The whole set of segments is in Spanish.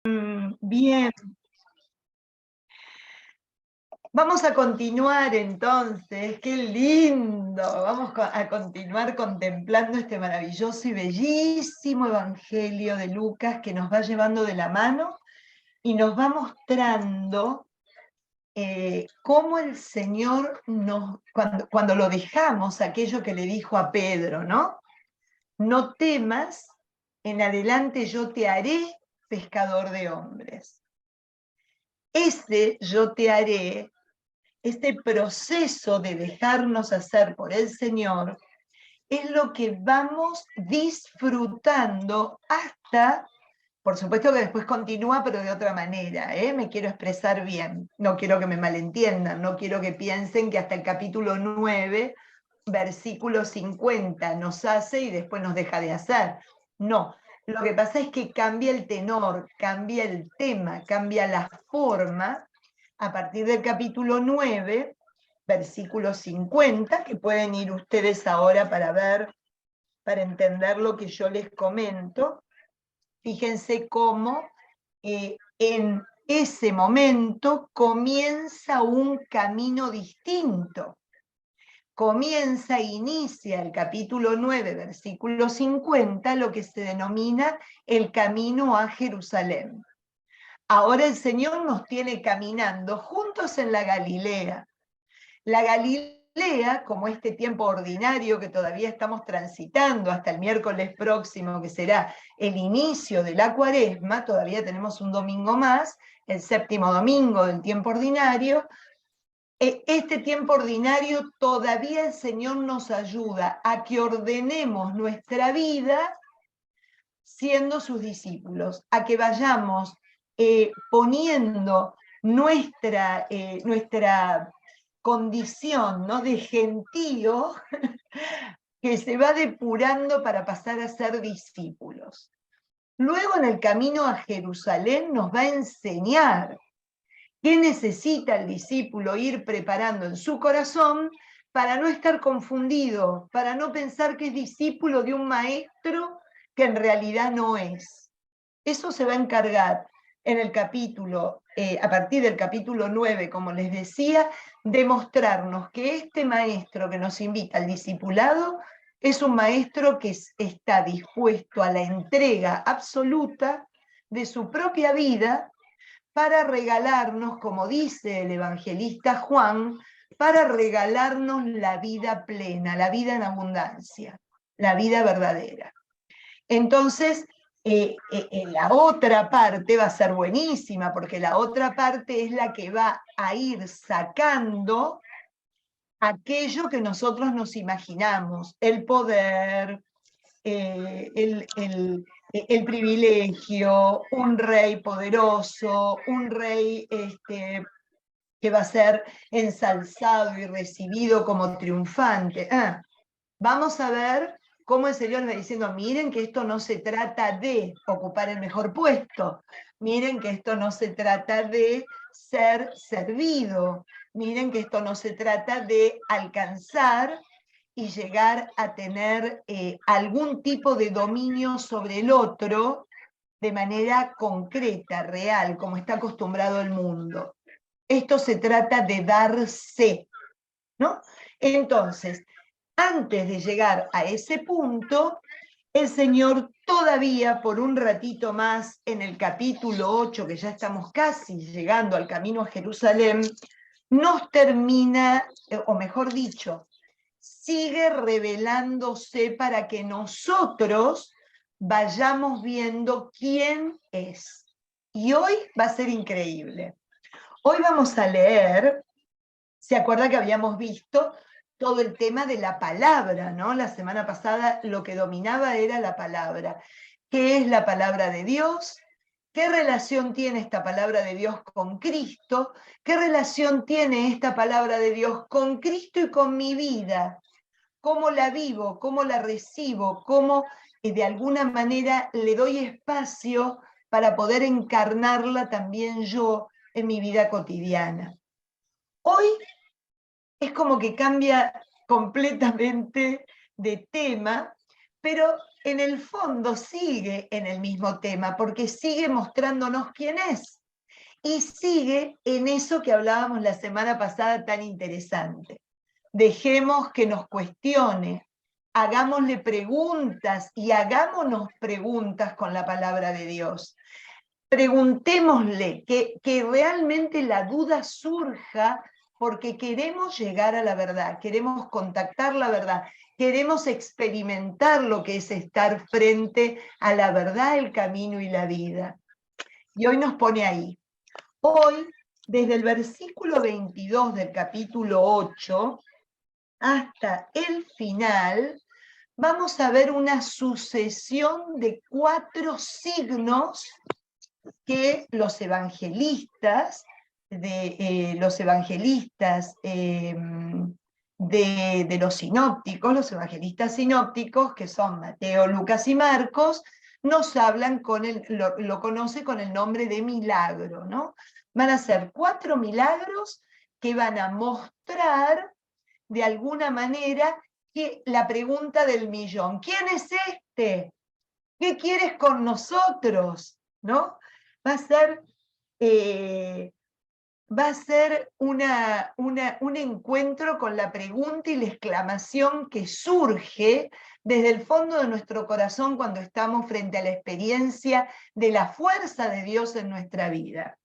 Bien. Vamos a continuar entonces, qué lindo. Vamos a continuar contemplando este maravilloso y bellísimo Evangelio de Lucas que nos va llevando de la mano y nos va mostrando cómo el Señor cuando lo dejamos, aquello que le dijo a Pedro, ¿no? No temas, en adelante yo te haré pescador de hombres. Ese yo te haré, este proceso de dejarnos hacer por el Señor, es lo que vamos disfrutando hasta, por supuesto que después continúa, pero de otra manera, me quiero expresar bien, no quiero que me malentiendan, no quiero que piensen que hasta el capítulo 9, versículo 50, nos hace y después nos deja de hacer. No, lo que pasa es que cambia el tenor, cambia el tema, cambia la forma, a partir del capítulo 9, versículo 50, que pueden ir ustedes ahora para ver, para entender lo que yo les comento. Fíjense cómo en ese momento comienza un camino distinto. Inicia el capítulo 9, versículo 50, lo que se denomina el camino a Jerusalén. Ahora el Señor nos tiene caminando juntos en la Galilea. La Galilea, como este tiempo ordinario que todavía estamos transitando hasta el miércoles próximo, que será el inicio de la Cuaresma, todavía tenemos un domingo más, el séptimo domingo del tiempo ordinario. Este tiempo ordinario todavía el Señor nos ayuda a que ordenemos nuestra vida siendo sus discípulos, a que vayamos poniendo nuestra condición, ¿no?, de gentío que se va depurando para pasar a ser discípulos. Luego en el camino a Jerusalén nos va a enseñar qué necesita el discípulo ir preparando en su corazón para no estar confundido, para no pensar que es discípulo de un maestro que en realidad no es. Eso se va a encargar en el capítulo, a partir del capítulo 9, como les decía, de mostrarnos que este maestro que nos invita al discipulado es un maestro que está dispuesto a la entrega absoluta de su propia vida para regalarnos, como dice el evangelista Juan, para regalarnos la vida plena, la vida en abundancia, la vida verdadera. Entonces, la otra parte va a ser buenísima, porque la otra parte es la que va a ir sacando aquello que nosotros nos imaginamos, el poder, el privilegio, un rey poderoso, un rey que va a ser ensalzado y recibido como triunfante. Vamos a ver cómo el Señor va diciendo, miren que esto no se trata de ocupar el mejor puesto, miren que esto no se trata de ser servido, miren que esto no se trata de alcanzar y llegar a tener algún tipo de dominio sobre el otro de manera concreta, real, como está acostumbrado el mundo. Esto se trata de darse, ¿no? Entonces, antes de llegar a ese punto, el Señor todavía por un ratito más en el capítulo 8, que ya estamos casi llegando al camino a Jerusalén, nos termina, o mejor dicho, sigue revelándose para que nosotros vayamos viendo quién es. Y hoy va a ser increíble. Hoy vamos a leer, ¿se acuerda que habíamos visto todo el tema de la palabra, ¿no? La semana pasada lo que dominaba era la palabra. ¿Qué es la palabra de Dios? ¿Qué relación tiene esta palabra de Dios con Cristo? ¿Qué relación tiene esta palabra de Dios con Cristo y con mi vida? ¿Cómo la vivo? ¿Cómo la recibo? ¿Cómo de alguna manera le doy espacio para poder encarnarla también yo en mi vida cotidiana? Hoy es como que cambia completamente de tema, pero en el fondo sigue en el mismo tema, porque sigue mostrándonos quién es. Y sigue en eso que hablábamos la semana pasada tan interesante. Dejemos que nos cuestione, hagámosle preguntas y hagámonos preguntas con la palabra de Dios. Preguntémosle, que realmente la duda surja porque queremos llegar a la verdad, queremos contactar la verdad, queremos experimentar lo que es estar frente a la verdad, el camino y la vida. Y hoy nos pone ahí. Hoy, desde el versículo 22 del capítulo 8 hasta el final, vamos a ver una sucesión de 4 signos que los evangelistas, de los sinópticos, los evangelistas sinópticos, que son Mateo, Lucas y Marcos, nos hablan lo conoce con el nombre de milagro, ¿no? Van a ser 4 milagros que van a mostrar de alguna manera que la pregunta del millón, ¿quién es este? ¿Qué quieres con nosotros? ¿No? Va a ser, un encuentro con la pregunta y la exclamación que surge desde el fondo de nuestro corazón cuando estamos frente a la experiencia de la fuerza de Dios en nuestra vida,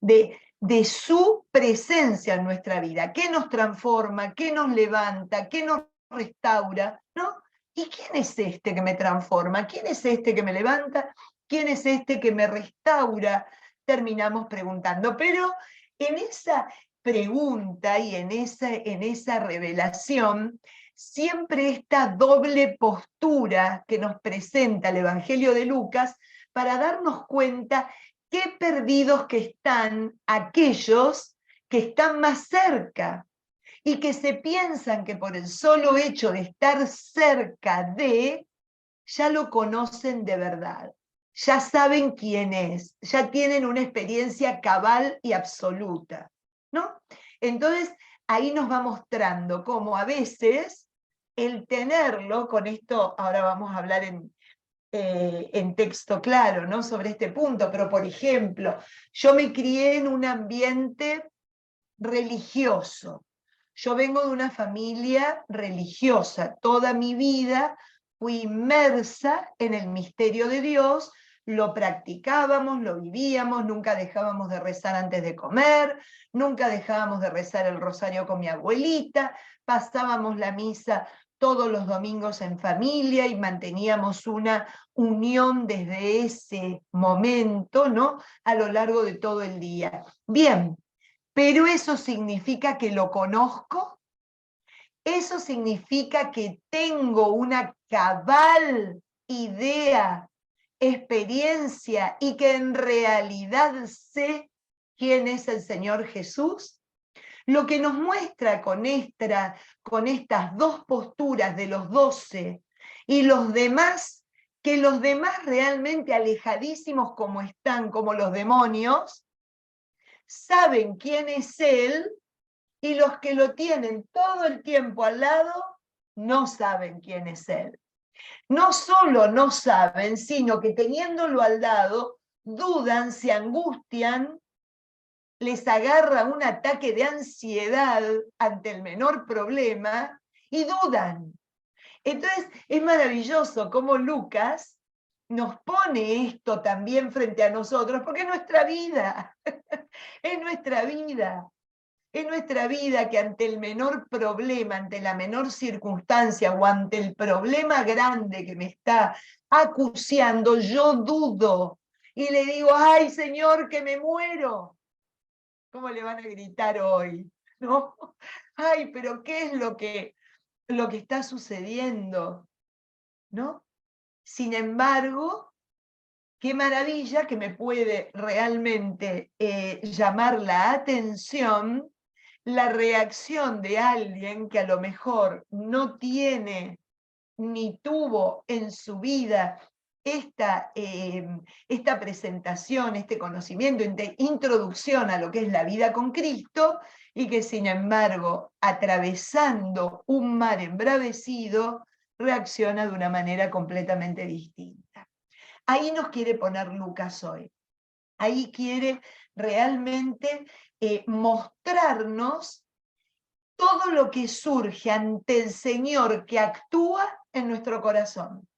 de su presencia en nuestra vida, que nos transforma, que nos levanta, que nos restaura, ¿no? ¿Y quién es este que me transforma? ¿Quién es este que me levanta? ¿Quién es este que me restaura? Terminamos preguntando, pero en esa pregunta y en esa revelación, siempre esta doble postura que nos presenta el Evangelio de Lucas para darnos cuenta qué perdidos que están aquellos que están más cerca y que se piensan que por el solo hecho de estar cerca de, ya lo conocen de verdad, ya saben quién es, ya tienen una experiencia cabal y absoluta, ¿no? Entonces, ahí nos va mostrando cómo a veces el tenerlo, con esto ahora vamos a hablar en texto claro, ¿no? Sobre este punto, pero por ejemplo, yo me crié en un ambiente religioso. Yo vengo de una familia religiosa. Toda mi vida fui inmersa en el misterio de Dios, lo practicábamos, lo vivíamos, nunca dejábamos de rezar antes de comer, nunca dejábamos de rezar el rosario con mi abuelita, pasábamos la misa todos los domingos en familia y manteníamos una unión desde ese momento, ¿no? A lo largo de todo el día. Bien, pero eso significa que lo conozco, eso significa que tengo una cabal idea, experiencia y que en realidad sé quién es el Señor Jesús. Lo que nos muestra con estas 2 posturas de los 12 y los demás, que los demás realmente alejadísimos como están, como los demonios, saben quién es Él, y los que lo tienen todo el tiempo al lado no saben quién es Él. No solo no saben, sino que teniéndolo al lado, dudan, se angustian, les agarra un ataque de ansiedad ante el menor problema y dudan. Entonces es maravilloso cómo Lucas nos pone esto también frente a nosotros, porque es nuestra vida, es nuestra vida. Es nuestra vida que ante el menor problema, ante la menor circunstancia o ante el problema grande que me está acuciando, yo dudo y le digo, ay Señor, que me muero. ¿Cómo le van a gritar hoy? ¿No? Ay, pero ¿qué es lo que está sucediendo? ¿No? Sin embargo, qué maravilla que me puede realmente llamar la atención la reacción de alguien que a lo mejor no tiene ni tuvo en su vida esta presentación, este conocimiento, esta introducción a lo que es la vida con Cristo, y que sin embargo, atravesando un mar embravecido, reacciona de una manera completamente distinta. Ahí nos quiere poner Lucas hoy. Ahí quiere realmente mostrarnos todo lo que surge ante el Señor que actúa en nuestro corazón.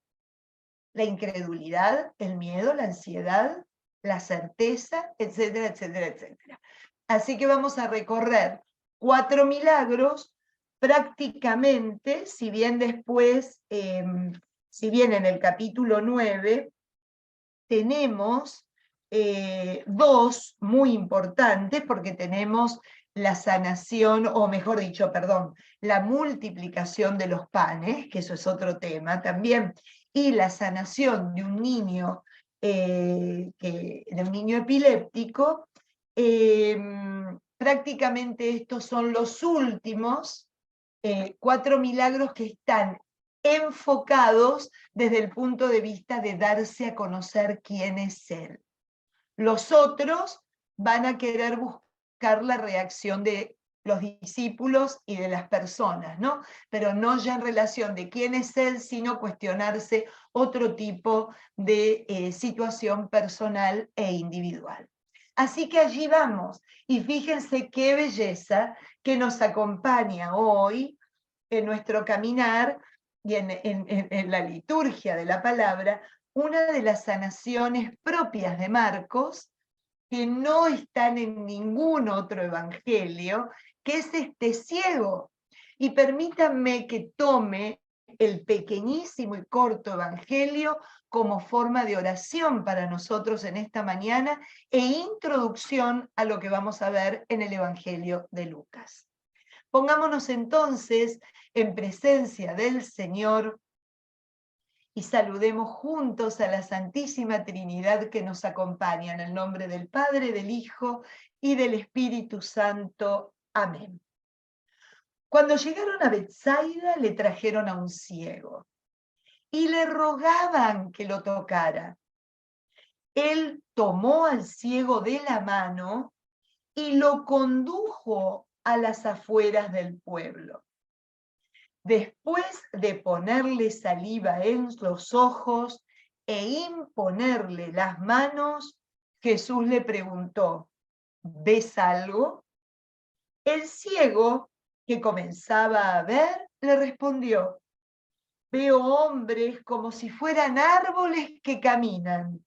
La incredulidad, el miedo, la ansiedad, la certeza, etcétera, etcétera, etcétera. Así que vamos a recorrer 4 milagros prácticamente, si bien después, si bien en el capítulo 9 tenemos 2 muy importantes, porque tenemos la sanación, o mejor dicho, perdón, la multiplicación de los panes, que eso es otro tema también, y la sanación de un niño, de un niño epiléptico. Prácticamente estos son los últimos 4 milagros que están enfocados desde el punto de vista de darse a conocer quién es Él. Los otros van a querer buscar la reacción de los discípulos y de las personas, ¿no? Pero no ya en relación de quién es Él, sino cuestionarse otro tipo de situación personal e individual. Así que allí vamos, y fíjense qué belleza que nos acompaña hoy en nuestro caminar y en la liturgia de la palabra, una de las sanaciones propias de Marcos, que no están en ningún otro evangelio, que es este ciego. Y permítanme que tome el pequeñísimo y corto evangelio como forma de oración para nosotros en esta mañana e introducción a lo que vamos a ver en el evangelio de Lucas. Pongámonos entonces en presencia del Señor y saludemos juntos a la Santísima Trinidad que nos acompaña, en el nombre del Padre, del Hijo y del Espíritu Santo. Amén. Cuando llegaron a Betsaida, le trajeron a un ciego y le rogaban que lo tocara. Él tomó al ciego de la mano y lo condujo a las afueras del pueblo. Después de ponerle saliva en los ojos e imponerle las manos, Jesús le preguntó: ¿ves algo? El ciego, que comenzaba a ver, le respondió: veo hombres como si fueran árboles que caminan.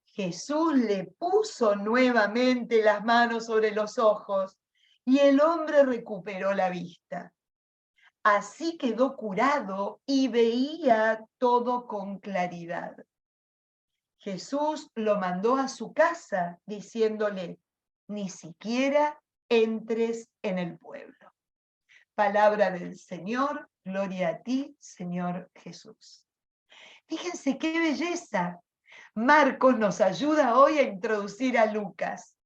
Jesús le puso nuevamente las manos sobre los ojos y el hombre recuperó la vista. Así quedó curado y veía todo con claridad. Jesús lo mandó a su casa diciéndole: ni siquiera entres en el pueblo. Palabra del Señor, gloria a ti, Señor Jesús. Fíjense qué belleza. Marcos nos ayuda hoy a introducir a Lucas,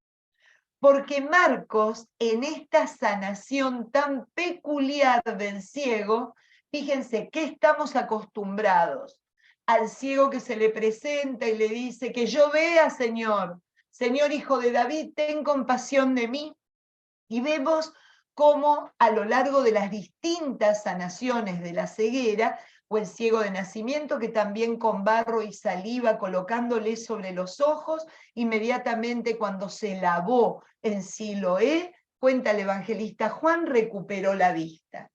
porque Marcos, en esta sanación tan peculiar del ciego, fíjense que estamos acostumbrados al ciego que se le presenta y le dice: que yo vea, Señor, Señor Hijo de David, ten compasión de mí. Y vemos cómo a lo largo de las distintas sanaciones de la ceguera, o el ciego de nacimiento, que también con barro y saliva colocándole sobre los ojos, inmediatamente cuando se lavó en Siloé, cuenta el evangelista Juan, recuperó la vista.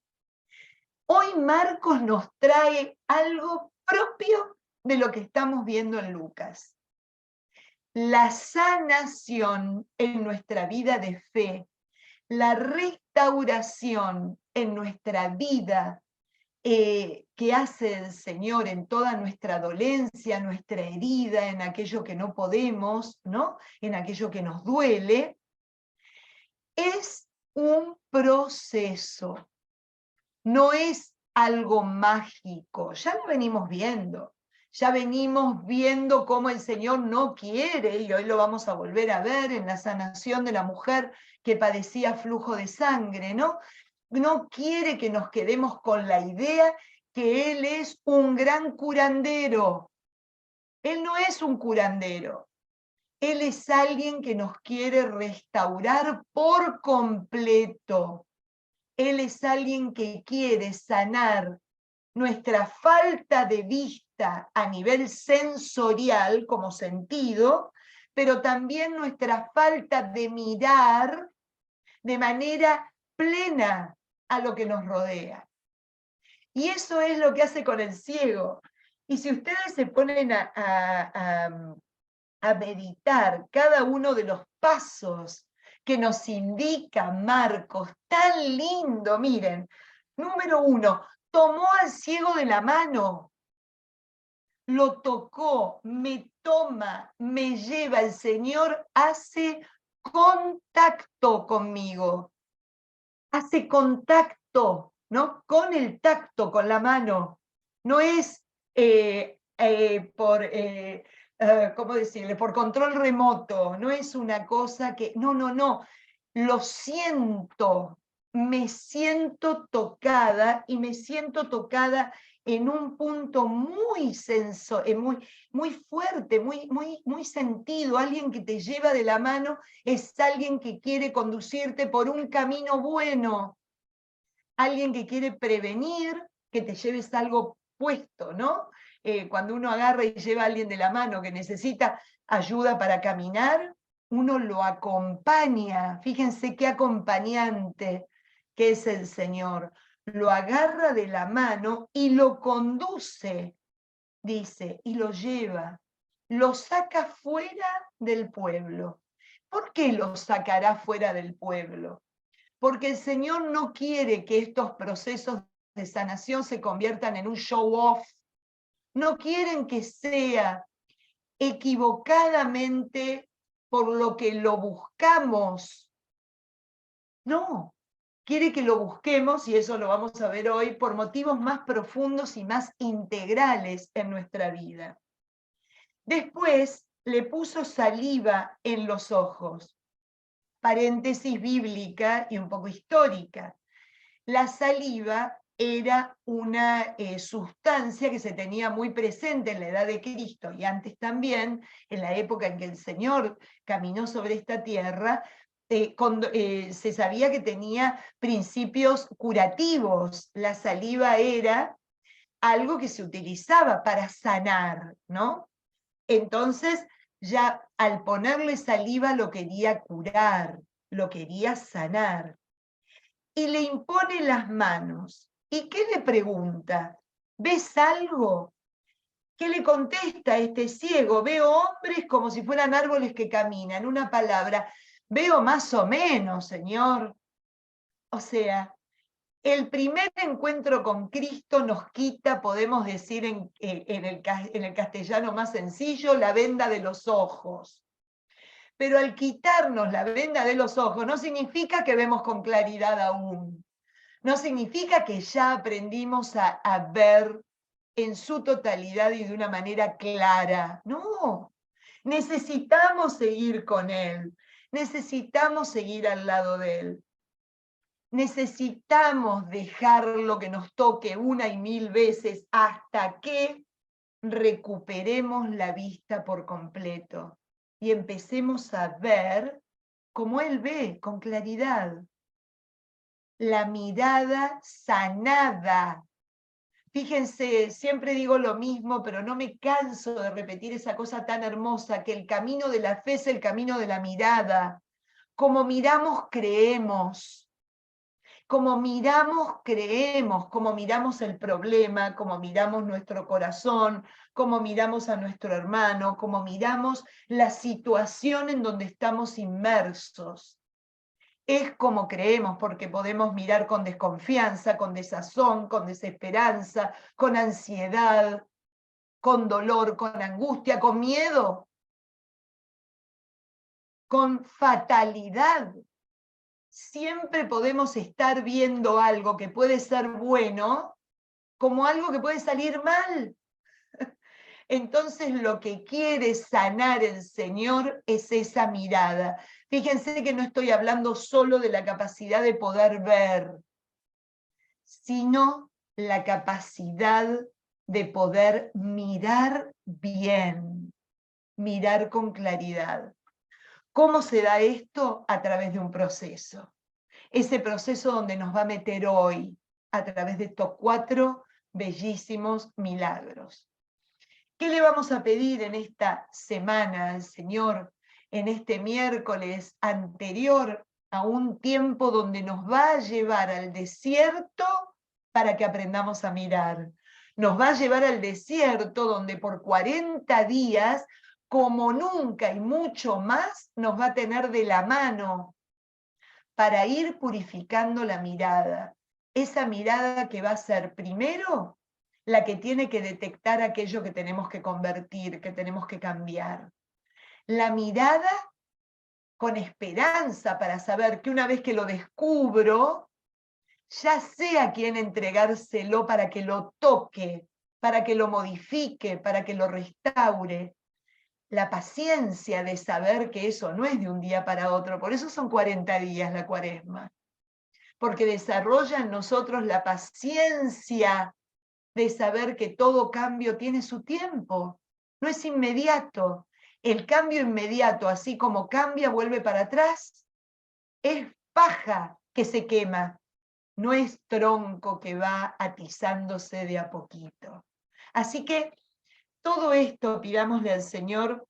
Hoy Marcos nos trae algo propio de lo que estamos viendo en Lucas. La sanación en nuestra vida de fe, la restauración en nuestra vida que hace el Señor en toda nuestra dolencia, nuestra herida, en aquello que no podemos, ¿no? En aquello que nos duele, es un proceso, no es algo mágico. Ya lo venimos viendo. Ya venimos viendo cómo el Señor no quiere, y hoy lo vamos a volver a ver en la sanación de la mujer que padecía flujo de sangre, ¿no? No quiere que nos quedemos con la idea que Él es un gran curandero. Él no es un curandero. Él es alguien que nos quiere restaurar por completo. Él es alguien que quiere sanar nuestra falta de vista a nivel sensorial, como sentido, pero también nuestra falta de mirar de manera plena a lo que nos rodea. Y eso es lo que hace con el ciego. Y si ustedes se ponen a meditar cada uno de los pasos que nos indica Marcos, tan lindo, miren. Número 1, tomó al ciego de la mano, lo tocó, me toma, me lleva, el Señor hace contacto conmigo, hace contacto, ¿no? Con el tacto, con la mano. No es ¿cómo decirle? Por control remoto, no es una cosa que, no, lo siento, me siento tocada y me siento tocada en un punto muy muy fuerte, muy sentido. Alguien que te lleva de la mano es alguien que quiere conducirte por un camino bueno, alguien que quiere prevenir que te lleves algo puesto, ¿no? Cuando uno agarra y lleva a alguien de la mano que necesita ayuda para caminar, uno lo acompaña. Fíjense qué acompañante que es el Señor. Lo agarra de la mano y lo conduce, dice, y lo lleva. Lo saca fuera del pueblo. ¿Por qué lo sacará fuera del pueblo? Porque el Señor no quiere que estos procesos de sanación se conviertan en un show-off. No quieren que sea equivocadamente por lo que lo buscamos. No, quiere que lo busquemos, y eso lo vamos a ver hoy, por motivos más profundos y más integrales en nuestra vida. Después le puso saliva en los ojos. Paréntesis bíblica y un poco histórica. La saliva era una sustancia que se tenía muy presente en la edad de Cristo y antes también, en la época en que el Señor caminó sobre esta tierra, se sabía que tenía principios curativos. La saliva era algo que se utilizaba para sanar, ¿no? Entonces, ya al ponerle saliva lo quería curar, lo quería sanar. Y le impone las manos. ¿Y qué le pregunta? ¿Ves algo? ¿Qué le contesta este ciego? Veo hombres como si fueran árboles que caminan. Una palabra, veo más o menos, Señor. O sea, el primer encuentro con Cristo nos quita, podemos decir en el castellano más sencillo, la venda de los ojos. Pero al quitarnos la venda de los ojos no significa que vemos con claridad aún. No significa que ya aprendimos a ver en su totalidad y de una manera clara. No, necesitamos seguir con Él, necesitamos seguir al lado de Él. Necesitamos dejarlo que nos toque una y mil veces hasta que recuperemos la vista por completo y empecemos a ver como Él ve, con claridad. La mirada sanada. Fíjense, siempre digo lo mismo, pero no me canso de repetir esa cosa tan hermosa, que el camino de la fe es el camino de la mirada. Como miramos, creemos. Como miramos, creemos. Como miramos el problema, como miramos nuestro corazón, como miramos a nuestro hermano, como miramos la situación en donde estamos inmersos. Es como creemos, porque podemos mirar con desconfianza, con desazón, con desesperanza, con ansiedad, con dolor, con angustia, con miedo, con fatalidad. Siempre podemos estar viendo algo que puede ser bueno como algo que puede salir mal. Entonces lo que quiere sanar el Señor es esa mirada. Fíjense que no estoy hablando solo de la capacidad de poder ver, sino la capacidad de poder mirar bien, mirar con claridad. ¿Cómo se da esto? A través de un proceso. Ese proceso donde nos va a meter hoy, a través de estos 4 bellísimos milagros. ¿Qué le vamos a pedir en esta semana al Señor, en este miércoles anterior a un tiempo donde nos va a llevar al desierto para que aprendamos a mirar? Nos va a llevar al desierto donde por 40 días, como nunca y mucho más, nos va a tener de la mano para ir purificando la mirada. Esa mirada que va a ser primero la que tiene que detectar aquello que tenemos que convertir, que tenemos que cambiar. La mirada con esperanza para saber que una vez que lo descubro, ya sé a quién entregárselo para que lo toque, para que lo modifique, para que lo restaure. La paciencia de saber que eso no es de un día para otro, por eso son 40 días la Cuaresma, porque desarrolla en nosotros la paciencia de saber que todo cambio tiene su tiempo, no es inmediato. El cambio inmediato, así como cambia, vuelve para atrás, es paja que se quema, no es tronco que va atizándose de a poquito. Así que todo esto pidámosle al Señor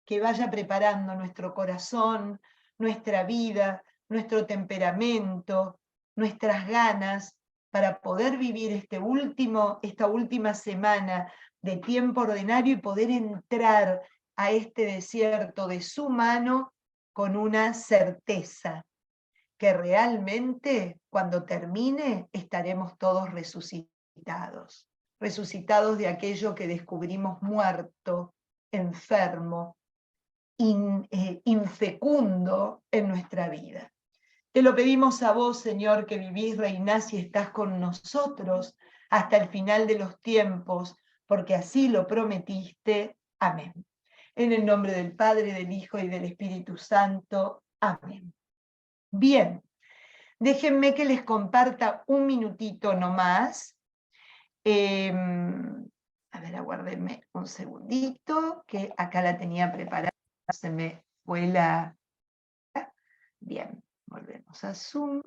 que vaya preparando nuestro corazón, nuestra vida, nuestro temperamento, nuestras ganas, para poder vivir esta última semana de tiempo ordinario y poder entrar a este desierto de su mano con una certeza, que realmente cuando termine estaremos todos resucitados, resucitados de aquello que descubrimos muerto, enfermo, infecundo en nuestra vida. Te lo pedimos a vos, Señor, que vivís, reinás y estás con nosotros hasta el final de los tiempos, porque así lo prometiste. Amén. En el nombre del Padre, del Hijo y del Espíritu Santo. Amén. Bien, déjenme que les comparta un minutito nomás. A ver, aguárdenme un segundito, que acá la tenía preparada, se me fue la... Bien, volvemos a Zoom.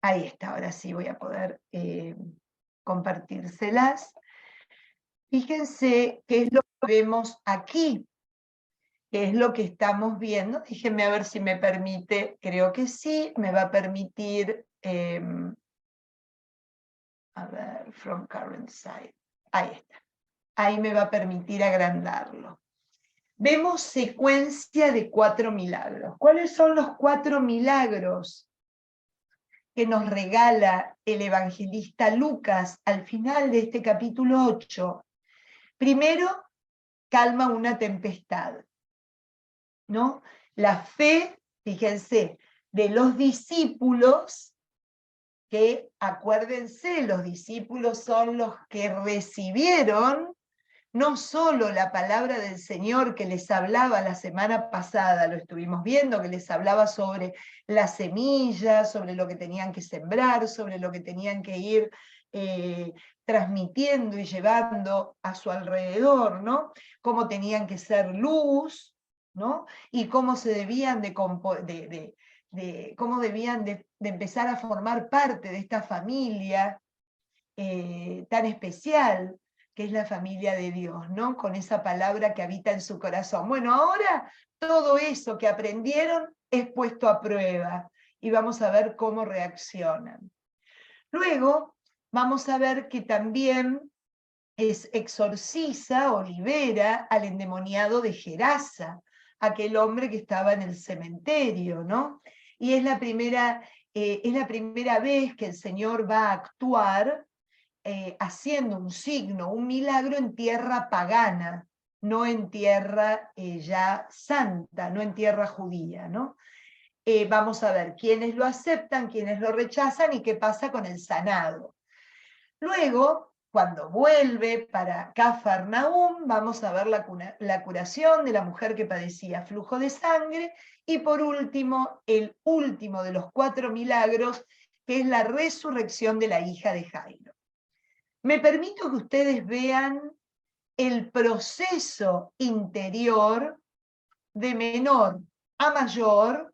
Ahí está, ahora sí voy a poder compartírselas. Fíjense qué es lo que vemos aquí, qué es lo que estamos viendo. Déjenme a ver si me permite, creo que sí, me va a permitir, a ver, from current side. Ahí está. Ahí me va a permitir agrandarlo. Vemos secuencia de 4 milagros. ¿Cuáles son los 4 milagros que nos regala el evangelista Lucas al final de este capítulo 8? Primero, calma una tempestad, ¿no? La fe, fíjense, de los discípulos, que acuérdense, los discípulos son los que recibieron no solo la palabra del Señor que les hablaba la semana pasada, lo estuvimos viendo, que les hablaba sobre las semillas, sobre lo que tenían que sembrar, sobre lo que tenían que ir transmitiendo y llevando a su alrededor, ¿no? Cómo tenían que ser luz, ¿no? Y cómo se debían cómo debían de empezar a formar parte de esta familia tan especial que es la familia de Dios, ¿no? Con esa palabra que habita en su corazón. Bueno, ahora todo eso que aprendieron es puesto a prueba y vamos a ver cómo reaccionan. Luego vamos a ver que también exorciza o libera al endemoniado de Gerasa, aquel hombre que estaba en el cementerio, ¿no? Y es la primera vez que el Señor va a actuar haciendo un signo, un milagro en tierra pagana, no en tierra ya santa, no en tierra judía, ¿no? Vamos a ver quiénes lo aceptan, quiénes lo rechazan y qué pasa con el sanado. Luego, cuando vuelve para Cafarnaúm, vamos a ver la curación de la mujer que padecía flujo de sangre, y por último, el último de los 4 milagros, que es la resurrección de la hija de Jairo. Me permito que ustedes vean el proceso interior de menor A mayor,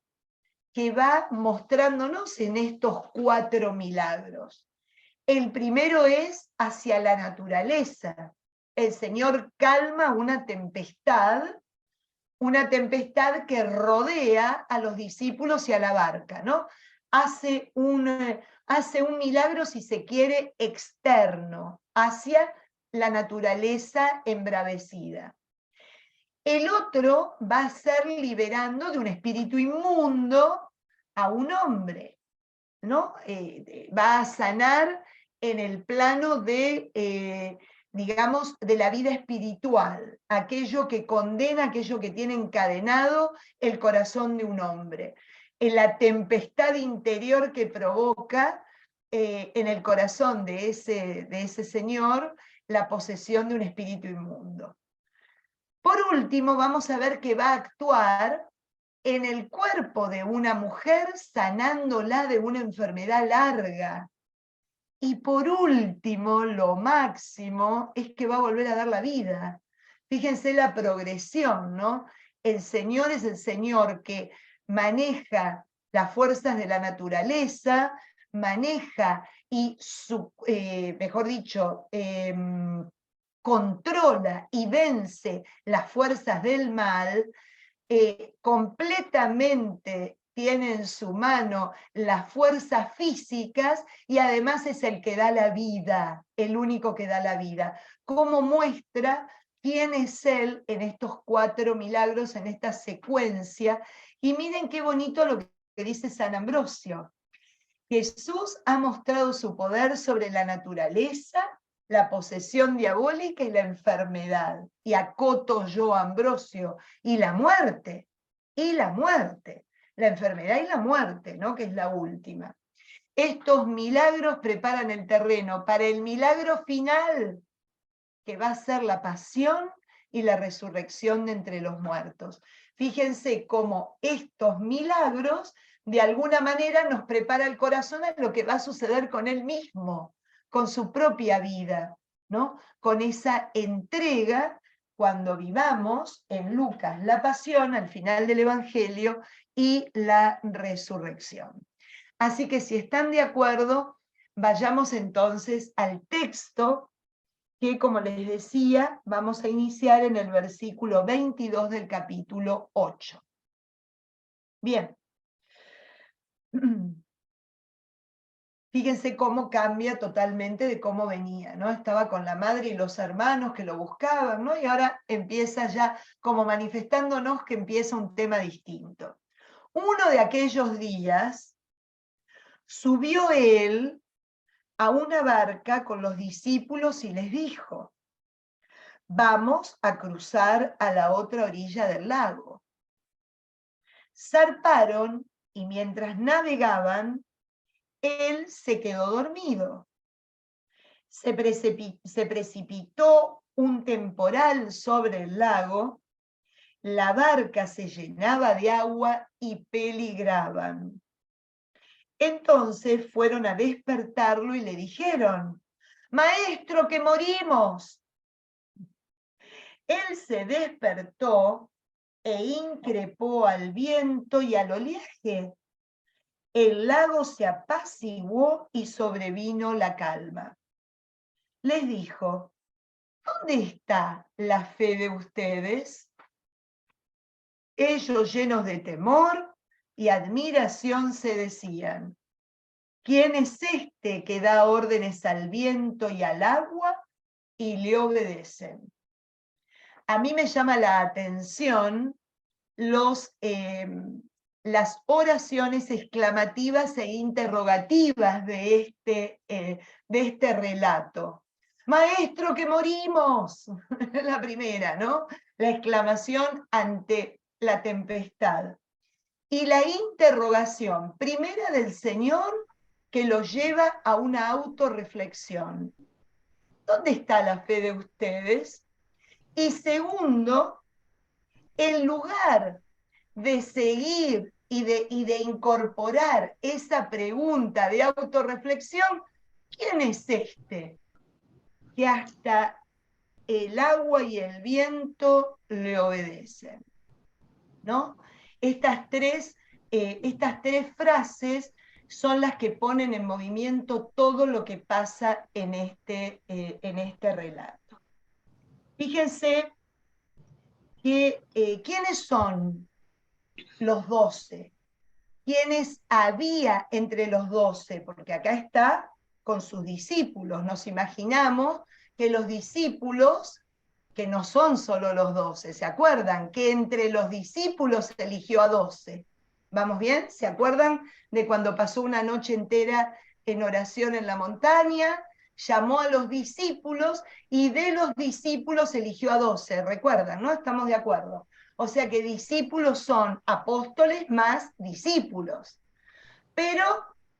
que va mostrándonos en estos 4 milagros. El primero es hacia la naturaleza. El Señor calma una tempestad que rodea a los discípulos y a la barca, ¿no? Hace un milagro, si se quiere, externo, hacia la naturaleza embravecida. El otro va a ser liberando de un espíritu inmundo a un hombre, ¿no? Va a sanar en el plano digamos, de la vida espiritual, aquello que condena, aquello que tiene encadenado el corazón de un hombre, en la tempestad interior que provoca en el corazón de ese señor la posesión de un espíritu inmundo. Por último, vamos a ver que va a actuar en el cuerpo de una mujer, sanándola de una enfermedad larga. Y por último, lo máximo, es que va a volver a dar la vida. Fíjense la progresión, ¿no? El Señor es el Señor que maneja las fuerzas de la naturaleza, maneja y, mejor dicho, controla y vence las fuerzas del mal, completamente tiene en su mano las fuerzas físicas y además es el que da la vida, el único que da la vida. Como muestra quién es Él en estos 4 milagros, en esta secuencia. Y miren qué bonito lo que dice San Ambrosio. Jesús ha mostrado su poder sobre la naturaleza, la posesión diabólica y la enfermedad. Y acoto yo, Ambrosio, y la muerte, la enfermedad y la muerte, ¿no? Que es la última. Estos milagros preparan el terreno para el milagro final, que va a ser la pasión y la resurrección de entre los muertos. Fíjense cómo estos milagros de alguna manera nos prepara el corazón a lo que va a suceder con él mismo, con su propia vida, ¿no? Con esa entrega cuando vivamos en Lucas la pasión al final del Evangelio y la resurrección. Así que si están de acuerdo, vayamos entonces al texto que, como les decía, vamos a iniciar en el versículo 22 del capítulo 8. Bien. Fíjense cómo cambia totalmente de cómo venía, ¿no? Estaba con la madre y los hermanos que lo buscaban, ¿no? Y ahora empieza ya como manifestándonos que empieza un tema distinto. Uno de aquellos días subió él a una barca con los discípulos y les dijo: vamos a cruzar a la otra orilla del lago. Zarparon y mientras navegaban, él se quedó dormido. Se precipitó un temporal sobre el lago, la barca se llenaba de agua y peligraban. Entonces fueron a despertarlo y le dijeron: Maestro, que morimos. Él se despertó e increpó al viento y al oleaje. El lago se apaciguó y sobrevino la calma. Les dijo: ¿dónde está la fe de ustedes? Ellos, llenos de temor y admiración, se decían: ¿quién es este que da órdenes al viento y al agua y le obedecen? A mí me llama la atención las oraciones exclamativas e interrogativas de este relato. Maestro, que morimos. La primera, ¿no? La exclamación ante la tempestad. Y la interrogación, primera del Señor, que lo lleva a una autorreflexión. ¿Dónde está la fe de ustedes? Y segundo, en lugar de seguir y de incorporar esa pregunta de autorreflexión, ¿quién es este que hasta el agua y el viento le obedecen? ¿No? Estas tres frases son las que ponen en movimiento todo lo que pasa en este relato. Fíjense que, ¿quiénes son los 12? ¿Quiénes había entre los 12? Porque acá está con sus discípulos. Nos imaginamos que los discípulos, que no son solo los 12, ¿se acuerdan? Que entre los discípulos eligió a 12. ¿Vamos bien? ¿Se acuerdan de cuando pasó una noche entera en oración en la montaña? Llamó a los discípulos y de los discípulos eligió a 12. ¿Recuerdan, no? Estamos de acuerdo. O sea que discípulos son apóstoles más discípulos. Pero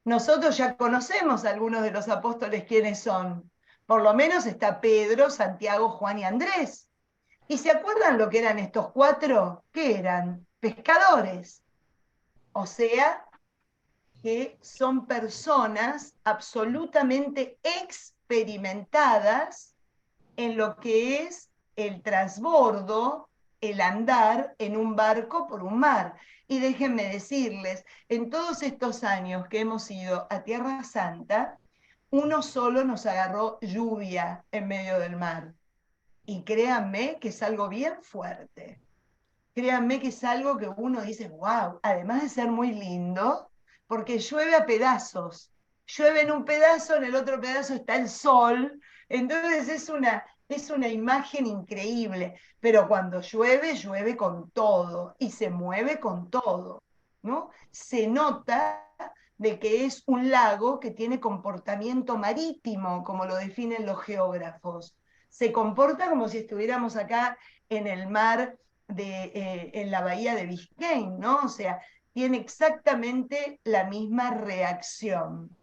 nosotros ya conocemos a algunos de los apóstoles quiénes son. Por lo menos está Pedro, Santiago, Juan y Andrés. ¿Y se acuerdan lo que eran estos cuatro? ¿Qué eran? Pescadores. O sea, que son personas absolutamente experimentadas en lo que es el transbordo, el andar en un barco por un mar. Y déjenme decirles, en todos estos años que hemos ido a Tierra Santa, uno solo nos agarró lluvia en medio del mar. Y créanme que es algo bien fuerte. Créanme que es algo que uno dice, wow, además de ser muy lindo, porque llueve a pedazos. Llueve en un pedazo, en el otro pedazo está el sol. Entonces es una imagen increíble. Pero cuando llueve, llueve con todo y se mueve con todo, ¿no? Se nota de que es un lago que tiene comportamiento marítimo, como lo definen los geógrafos. Se comporta como si estuviéramos acá en el mar en la bahía de Biscayne, ¿no? O sea, tiene exactamente la misma reacción.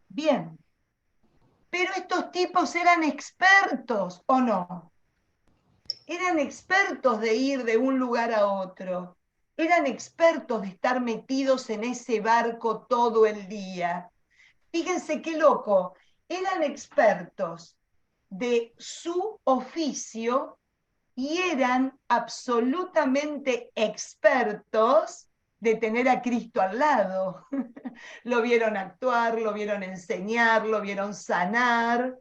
Bien, pero estos tipos eran expertos, ¿o no? Eran expertos de ir de un lugar a otro. Eran expertos de estar metidos en ese barco todo el día. Fíjense qué loco. Eran expertos de su oficio y eran absolutamente expertos de tener a Cristo al lado. Lo vieron actuar, lo vieron enseñar, lo vieron sanar,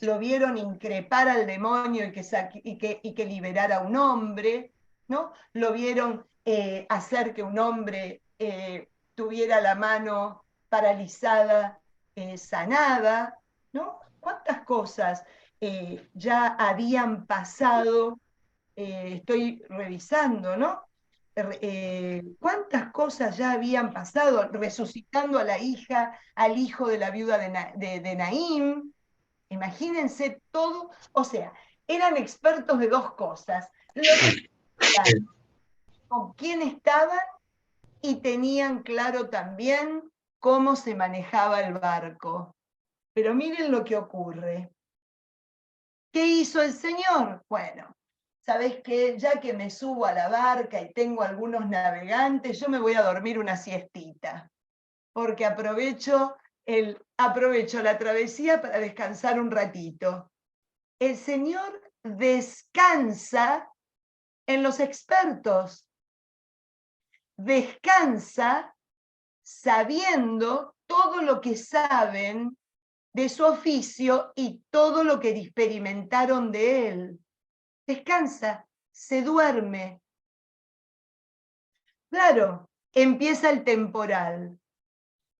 lo vieron increpar al demonio y que liberara a un hombre, ¿no? Lo vieron hacer que un hombre tuviera la mano paralizada, sanada, ¿no? ¿Cuántas cosas ya habían pasado? Estoy revisando, ¿no? ¿Cuántas cosas ya habían pasado? Resucitando a la hija, al hijo de la viuda de Naín. Imagínense todo, o sea, eran expertos de dos cosas. Lo que con quién estaban y tenían claro también cómo se manejaba el barco. Pero miren lo que ocurre. ¿Qué hizo el Señor? Bueno, ¿sabés qué? Ya que me subo a la barca y tengo algunos navegantes, yo me voy a dormir una siestita, porque aprovecho la travesía para descansar un ratito. El Señor descansa en los expertos, descansa sabiendo todo lo que saben de su oficio y todo lo que experimentaron de él. Descansa, se duerme. Claro, empieza el temporal.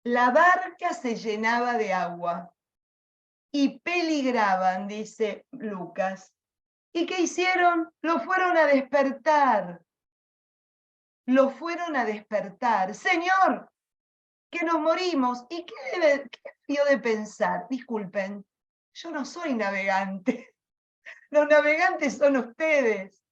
La barca se llenaba de agua y peligraban, dice Lucas. ¿Y qué hicieron? Lo fueron a despertar. Lo fueron a despertar. Señor, que nos morimos. ¿Y qué debió de pensar? Disculpen, yo no soy navegante. Los navegantes son ustedes.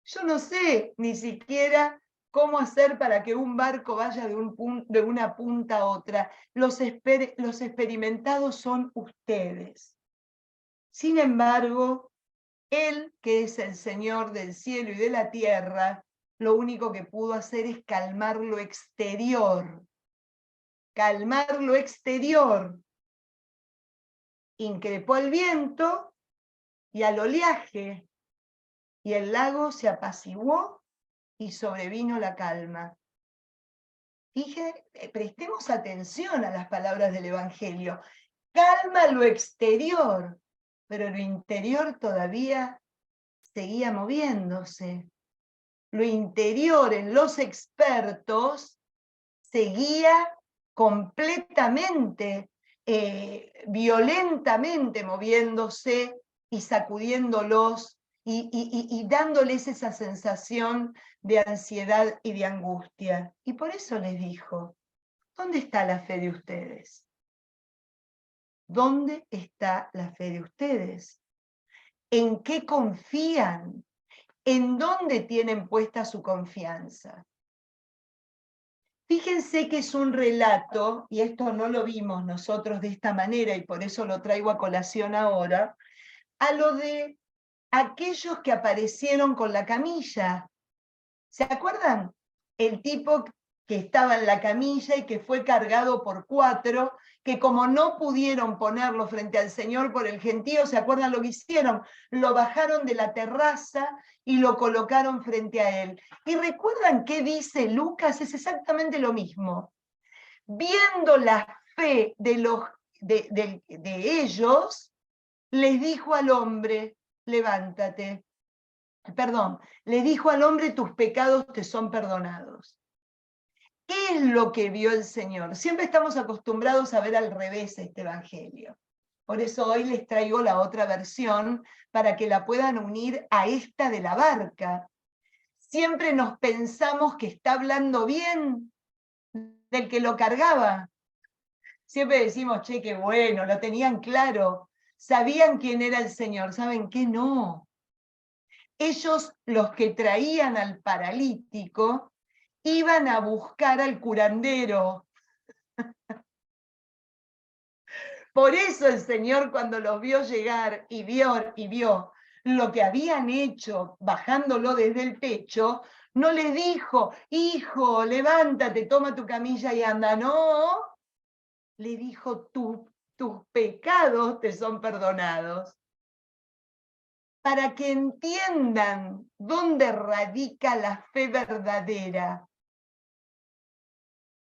Yo no sé ni siquiera cómo hacer para que un barco vaya de una punta a otra. Los experimentados son ustedes. Sin embargo, Él, que es el Señor del cielo y de la tierra, lo único que pudo hacer es calmar lo exterior. Calmar lo exterior. Increpó al viento y al oleaje, y el lago se apaciguó y sobrevino la calma. Prestemos atención a las palabras del Evangelio. Calma lo exterior, pero lo interior todavía seguía moviéndose. Lo interior en los expertos seguía completamente, violentamente moviéndose y sacudiéndolos y dándoles esa sensación de ansiedad y de angustia. Y por eso les dijo, ¿dónde está la fe de ustedes? ¿Dónde está la fe de ustedes? ¿En qué confían? ¿En dónde tienen puesta su confianza? Fíjense que es un relato, y esto no lo vimos nosotros de esta manera, y por eso lo traigo a colación ahora, a lo de aquellos que aparecieron con la camilla. ¿Se acuerdan? El tipo que estaba en la camilla y que fue cargado por 4, que como no pudieron ponerlo frente al Señor por el gentío, ¿se acuerdan lo que hicieron? Lo bajaron de la terraza y lo colocaron frente a él. ¿Y recuerdan qué dice Lucas? Es exactamente lo mismo. Viendo la fe de ellos, les dijo al hombre, levántate. Perdón, le dijo al hombre, tus pecados te son perdonados. ¿Qué es lo que vio el Señor? Siempre estamos acostumbrados a ver al revés este evangelio. Por eso hoy les traigo la otra versión para que la puedan unir a esta de la barca. Siempre nos pensamos que está hablando bien del que lo cargaba. Siempre decimos, che, qué bueno, lo tenían claro. Sabían quién era el Señor. ¿Saben qué? No. Ellos, los que traían al paralítico, iban a buscar al curandero. Por eso el Señor, cuando los vio llegar y vio lo que habían hecho bajándolo desde el techo, no les dijo, hijo, levántate, toma tu camilla y anda. No, le dijo, tus pecados te son perdonados. Para que entiendan dónde radica la fe verdadera.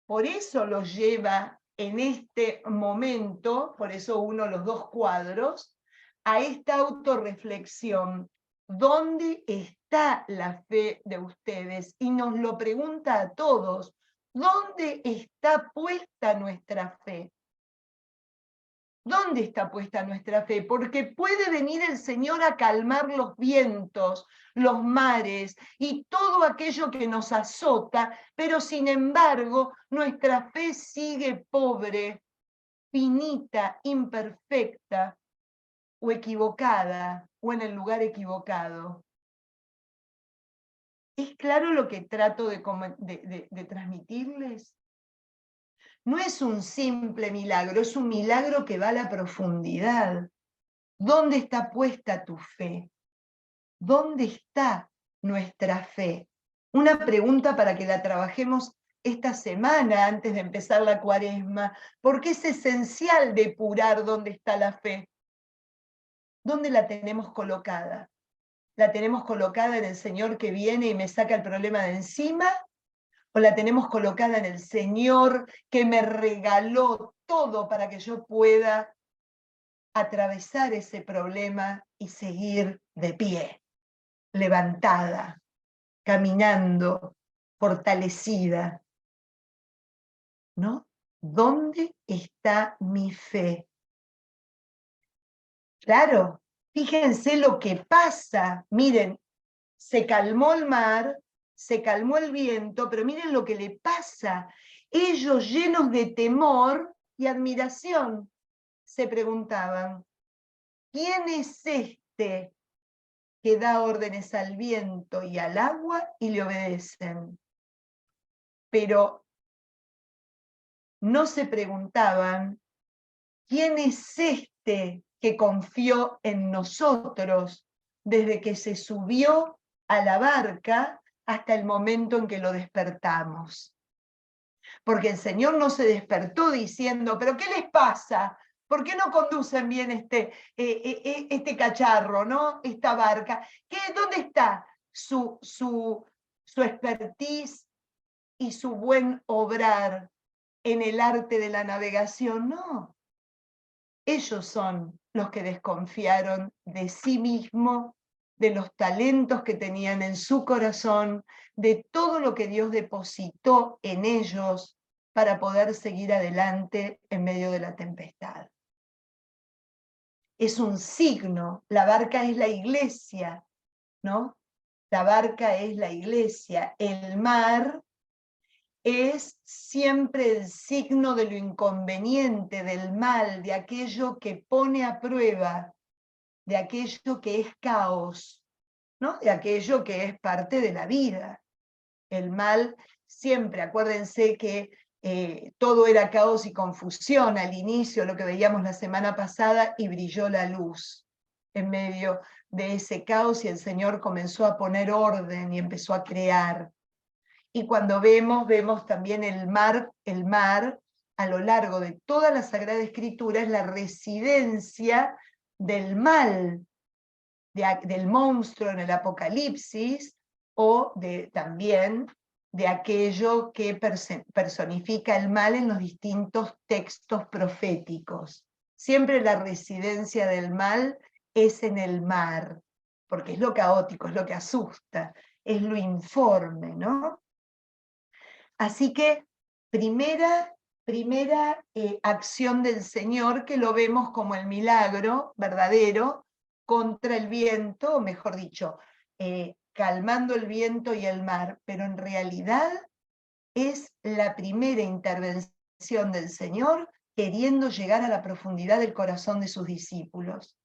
Por eso los lleva en este momento, por eso uno los dos cuadros, a esta autorreflexión. ¿Dónde está la fe de ustedes? Y nos lo pregunta a todos. ¿Dónde está puesta nuestra fe? ¿Dónde está puesta nuestra fe? Porque puede venir el Señor a calmar los vientos, los mares y todo aquello que nos azota, pero sin embargo nuestra fe sigue pobre, finita, imperfecta o equivocada o en el lugar equivocado. ¿Es claro lo que trato de transmitirles? No es un simple milagro, es un milagro que va a la profundidad. ¿Dónde está puesta tu fe? ¿Dónde está nuestra fe? Una pregunta para que la trabajemos esta semana antes de empezar la Cuaresma, porque es esencial depurar dónde está la fe. ¿Dónde la tenemos colocada? ¿La tenemos colocada en el Señor que viene y me saca el problema de encima? ¿O la tenemos colocada en el Señor que me regaló todo para que yo pueda atravesar ese problema y seguir de pie, levantada, caminando, fortalecida? ¿No? ¿Dónde está mi fe? Claro, fíjense lo que pasa. Miren, se calmó el mar, se calmó el viento, pero miren lo que le pasa. Ellos, llenos de temor y admiración, se preguntaban, ¿quién es este que da órdenes al viento y al agua y le obedecen? Pero no se preguntaban, ¿quién es este que confió en nosotros desde que se subió a la barca hasta el momento en que lo despertamos? Porque el Señor no se despertó diciendo, ¿pero qué les pasa? ¿Por qué no conducen bien este cacharro, ¿no? Esta barca? ¿Dónde está su su expertise y su buen obrar en el arte de la navegación, no. Ellos son los que desconfiaron de sí mismos, de los talentos que tenían en su corazón, de todo lo que Dios depositó en ellos para poder seguir adelante en medio de la tempestad. Es un signo, la barca es la iglesia, ¿no? La barca es la iglesia, el mar es siempre el signo de lo inconveniente, del mal, de aquello que pone a prueba, de aquello que es caos, ¿no? De aquello que es parte de la vida. El mal siempre, acuérdense que todo era caos y confusión al inicio, lo que veíamos la semana pasada, y brilló la luz en medio de ese caos y el Señor comenzó a poner orden y empezó a crear. Y cuando vemos también el mar a lo largo de toda la Sagrada Escritura es la residencia del mal, del monstruo en el Apocalipsis, o también de aquello que personifica el mal en los distintos textos proféticos. Siempre la residencia del mal es en el mar, porque es lo caótico, es lo que asusta, es lo informe, ¿no? Así que primera acción del Señor, que lo vemos como el milagro verdadero contra el viento, o mejor dicho, calmando el viento y el mar, pero en realidad es la primera intervención del Señor queriendo llegar a la profundidad del corazón de sus discípulos.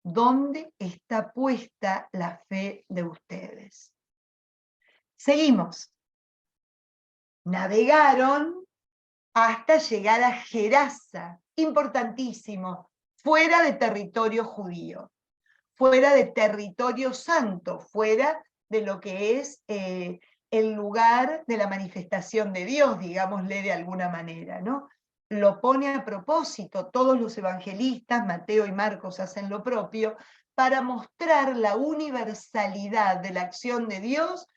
¿Dónde está puesta la fe de ustedes? Seguimos. Navegaron hasta llegar a Gerasa, importantísimo, fuera de territorio judío, fuera de territorio santo, fuera de lo que es el lugar de la manifestación de Dios, digámosle de alguna manera, ¿no? Lo pone a propósito, todos los evangelistas, Mateo y Marcos hacen lo propio, para mostrar la universalidad de la acción de Dios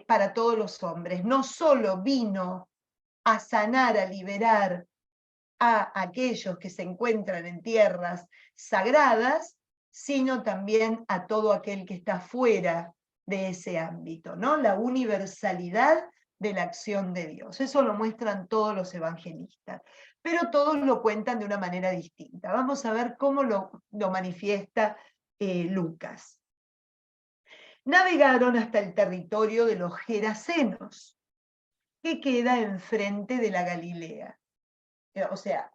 para todos los hombres. No solo vino a sanar, a liberar a aquellos que se encuentran en tierras sagradas, sino también a todo aquel que está fuera de ese ámbito, ¿no? La universalidad de la acción de Dios. Eso lo muestran todos los evangelistas, pero todos lo cuentan de una manera distinta. Vamos a ver cómo lo manifiesta Lucas. Navegaron hasta el territorio de los Gerasenos, que queda enfrente de la Galilea. O sea,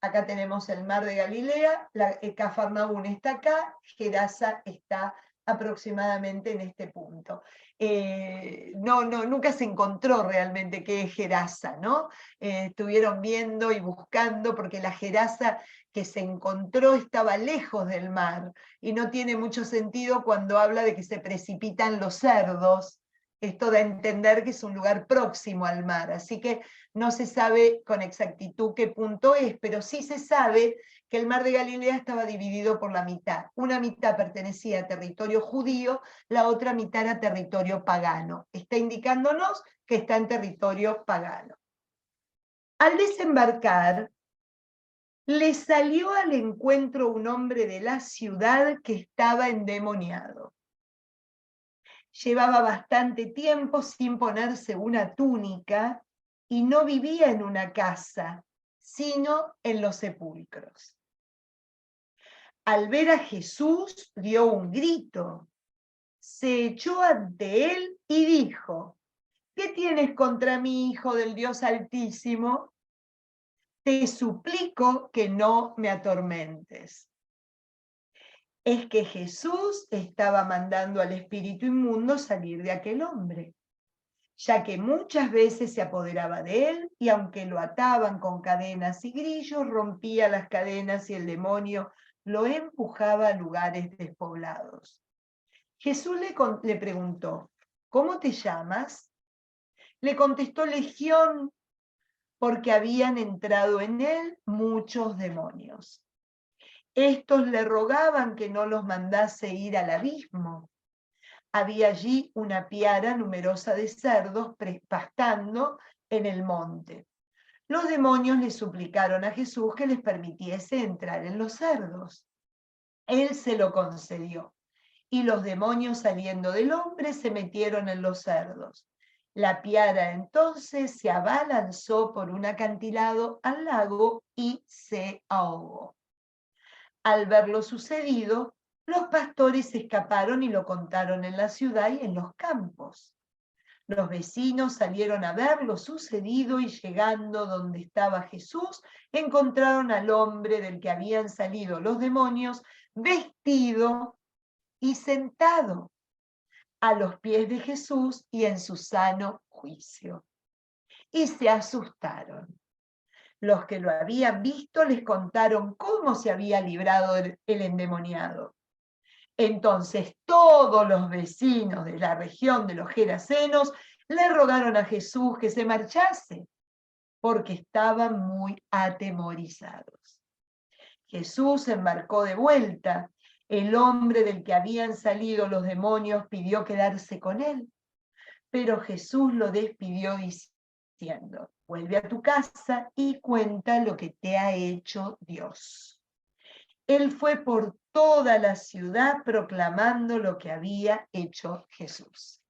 acá tenemos el mar de Galilea, Cafarnaún está acá, Gerasa está aproximadamente en este punto. Nunca se encontró realmente qué es Gerasa, ¿no? Estuvieron viendo y buscando, porque la Gerasa que se encontró estaba lejos del mar, y no tiene mucho sentido cuando habla de que se precipitan los cerdos. Esto da a entender que es un lugar próximo al mar, así que no se sabe con exactitud qué punto es, pero sí se sabe que el mar de Galilea estaba dividido por la mitad. Una mitad pertenecía a territorio judío, la otra mitad a territorio pagano. Está indicándonos que está en territorio pagano. Al desembarcar, le salió al encuentro un hombre de la ciudad que estaba endemoniado. Llevaba bastante tiempo sin ponerse una túnica y no vivía en una casa, sino en los sepulcros. Al ver a Jesús, dio un grito, se echó ante él y dijo: ¿qué tienes contra mí, Hijo del Dios Altísimo? Te suplico que no me atormentes. Es que Jesús estaba mandando al espíritu inmundo salir de aquel hombre, ya que muchas veces se apoderaba de él, y aunque lo ataban con cadenas y grillos, rompía las cadenas y el demonio lo empujaba a lugares despoblados. Jesús le preguntó: ¿cómo te llamas? Le contestó: Legión, porque habían entrado en él muchos demonios. Estos le rogaban que no los mandase ir al abismo. había allí una piara numerosa de cerdos pastando en el monte. Los demonios le suplicaron a Jesús que les permitiese entrar en los cerdos. Él se lo concedió, y los demonios saliendo del hombre se metieron en los cerdos. La piara entonces se abalanzó por un acantilado al lago y se ahogó. Al ver lo sucedido, los pastores escaparon y lo contaron en la ciudad y en los campos. Los vecinos salieron a ver lo sucedido y llegando donde estaba Jesús, encontraron al hombre del que habían salido los demonios, vestido y sentado a los pies de Jesús y en su sano juicio. Y se asustaron. Los que lo habían visto les contaron cómo se había librado el endemoniado. Entonces todos los vecinos de la región de los Gerasenos le rogaron a Jesús que se marchase, porque estaban muy atemorizados. Jesús se embarcó de vuelta. El hombre del que habían salido los demonios pidió quedarse con él, pero Jesús lo despidió diciendo: vuelve a tu casa y cuenta lo que te ha hecho Dios. Él fue por toda la ciudad proclamando lo que había hecho Jesús.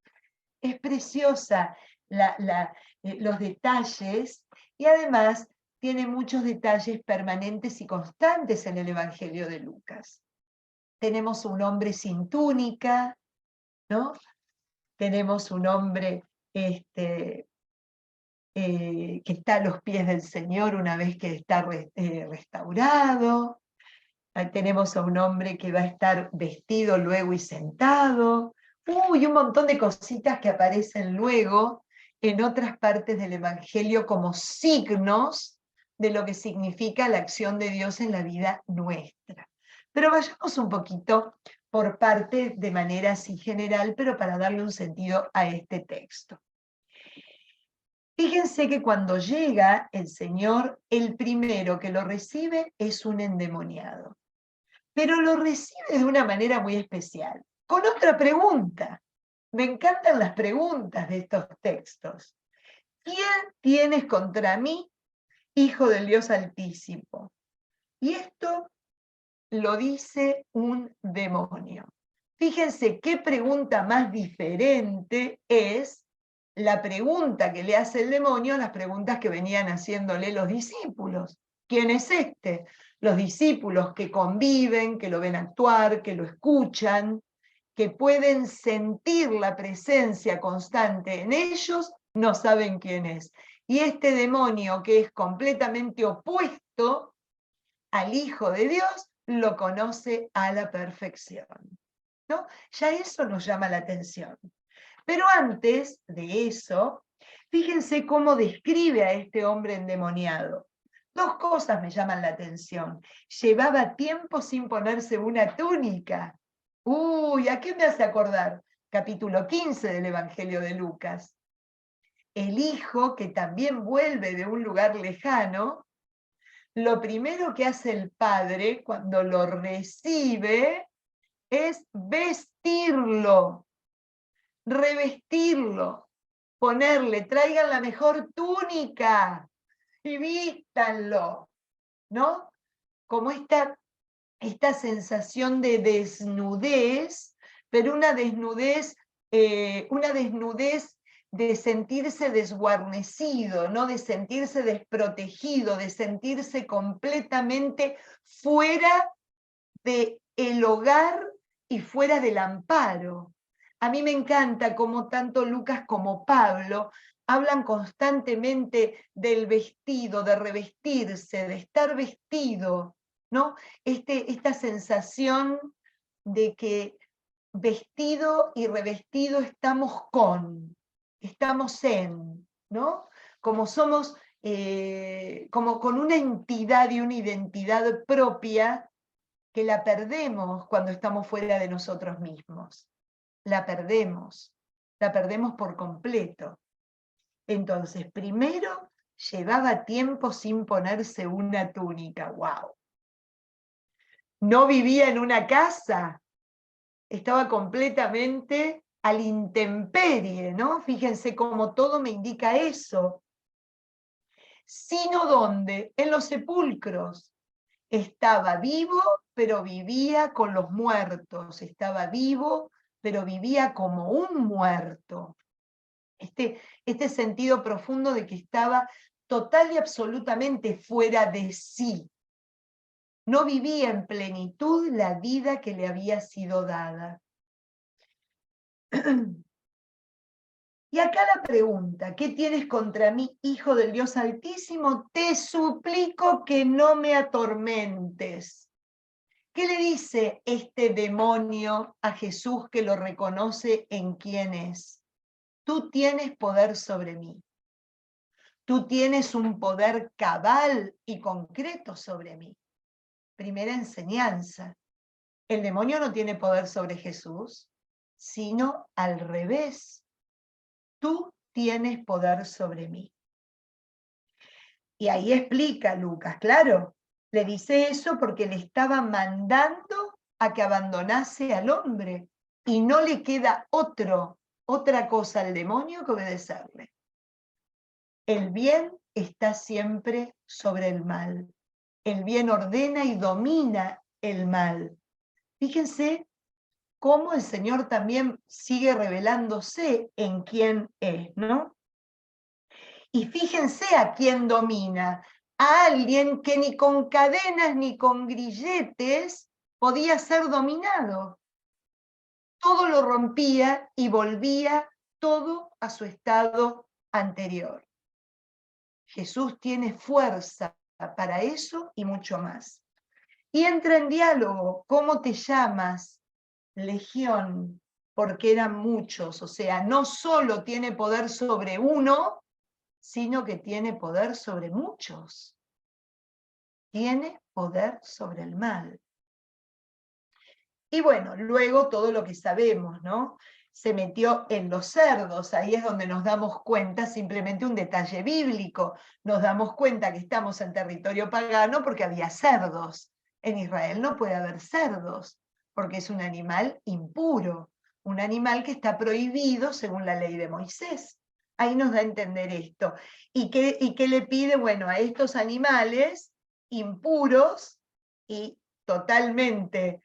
Es preciosa los detalles y además tiene muchos detalles permanentes y constantes en el Evangelio de Lucas. Tenemos un hombre sin túnica, ¿no? Tenemos un hombre que está a los pies del Señor una vez que está restaurado. Tenemos a un hombre que va a estar vestido luego y sentado. Y un montón de cositas que aparecen luego en otras partes del Evangelio como signos de lo que significa la acción de Dios en la vida nuestra. Pero vayamos un poquito por parte de manera así general, pero para darle un sentido a este texto. Fíjense que cuando llega el Señor, el primero que lo recibe es un endemoniado. Pero lo recibe de una manera muy especial, con otra pregunta. Me encantan las preguntas de estos textos. ¿Quién tienes contra mí, Hijo del Dios Altísimo? Y esto lo dice un demonio. Fíjense qué pregunta más diferente es la pregunta que le hace el demonio a las preguntas que venían haciéndole los discípulos. ¿Quién es este? Los discípulos que conviven, que lo ven actuar, que lo escuchan, que pueden sentir la presencia constante en ellos, no saben quién es. Y este demonio que es completamente opuesto al Hijo de Dios, lo conoce a la perfección, ¿no? Ya eso nos llama la atención. Pero antes de eso, fíjense cómo describe a este hombre endemoniado. Dos cosas me llaman la atención. Llevaba tiempo sin ponerse una túnica. ¿A qué me hace acordar? Capítulo 15 del Evangelio de Lucas. El hijo, que también vuelve de un lugar lejano, lo primero que hace el padre cuando lo recibe es vestirlo, revestirlo, ponerle, traigan la mejor túnica y vístanlo, ¿no? Como esta sensación de desnudez, pero una desnudez de sentirse desguarnecido, ¿no? De sentirse desprotegido, de sentirse completamente fuera del hogar y fuera del amparo. A mí me encanta cómo tanto Lucas como Pablo hablan constantemente del vestido, de revestirse, de estar vestido, ¿no? Esta sensación de que vestido y revestido estamos en, ¿no? Como somos, como con una entidad y una identidad propia que la perdemos cuando estamos fuera de nosotros mismos. La perdemos por completo. Entonces, primero, llevaba tiempo sin ponerse una túnica. ¡Wow! No vivía en una casa, estaba completamente a la intemperie, ¿no? Fíjense cómo todo me indica eso. Sino ¿dónde? En los sepulcros. Estaba vivo, pero vivía con los muertos. Estaba vivo, pero vivía como un muerto. Este sentido profundo de que estaba total y absolutamente fuera de sí. No vivía en plenitud la vida que le había sido dada. Y acá la pregunta, ¿qué tienes contra mí, Hijo del Dios Altísimo? Te suplico que no me atormentes. ¿Qué le dice este demonio a Jesús que lo reconoce en quién es? Tú tienes poder sobre mí. Tú tienes un poder cabal y concreto sobre mí. Primera enseñanza. El demonio no tiene poder sobre Jesús, sino al revés. Tú tienes poder sobre mí. Y ahí explica Lucas, claro, le dice eso porque le estaba mandando a que abandonase al hombre y no le queda otra cosa al demonio que obedecerle. El bien está siempre sobre el mal. El bien ordena y domina el mal. Fíjense cómo el Señor también sigue revelándose en quién es, ¿no? Y fíjense a quién domina, a alguien que ni con cadenas ni con grilletes podía ser dominado. Todo lo rompía y volvía todo a su estado anterior. Jesús tiene fuerza para eso y mucho más. Y entra en diálogo, ¿cómo te llamas? Legión, porque eran muchos, o sea, no solo tiene poder sobre uno, sino que tiene poder sobre muchos. Tiene poder sobre el mal. Y bueno, luego todo lo que sabemos, ¿no? Se metió en los cerdos, ahí es donde nos damos cuenta, simplemente un detalle bíblico, nos damos cuenta que estamos en territorio pagano porque había cerdos. En Israel no puede haber cerdos, porque es un animal impuro, un animal que está prohibido según la ley de Moisés. Ahí nos da a entender esto. ¿Y qué le pide? Bueno, a estos animales impuros y totalmente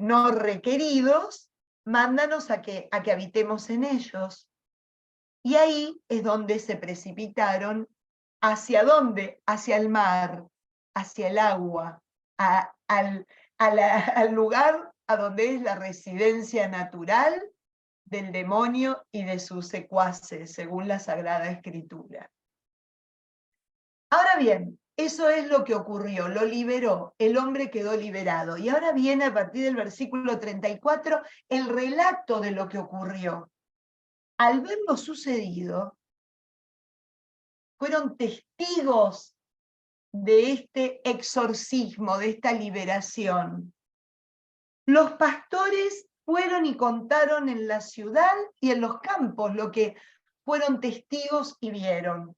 no requeridos, mándanos a que habitemos en ellos. Y ahí es donde se precipitaron. ¿Hacia dónde? Hacia el mar, hacia el agua, al lugar a donde es la residencia natural del demonio y de sus secuaces, según la Sagrada Escritura. Ahora bien, eso es lo que ocurrió, lo liberó, el hombre quedó liberado. Y ahora viene a partir del versículo 34 el relato de lo que ocurrió. Al ver lo sucedido, fueron testigos de este exorcismo, de esta liberación. Los pastores fueron y contaron en la ciudad y en los campos lo que fueron testigos y vieron.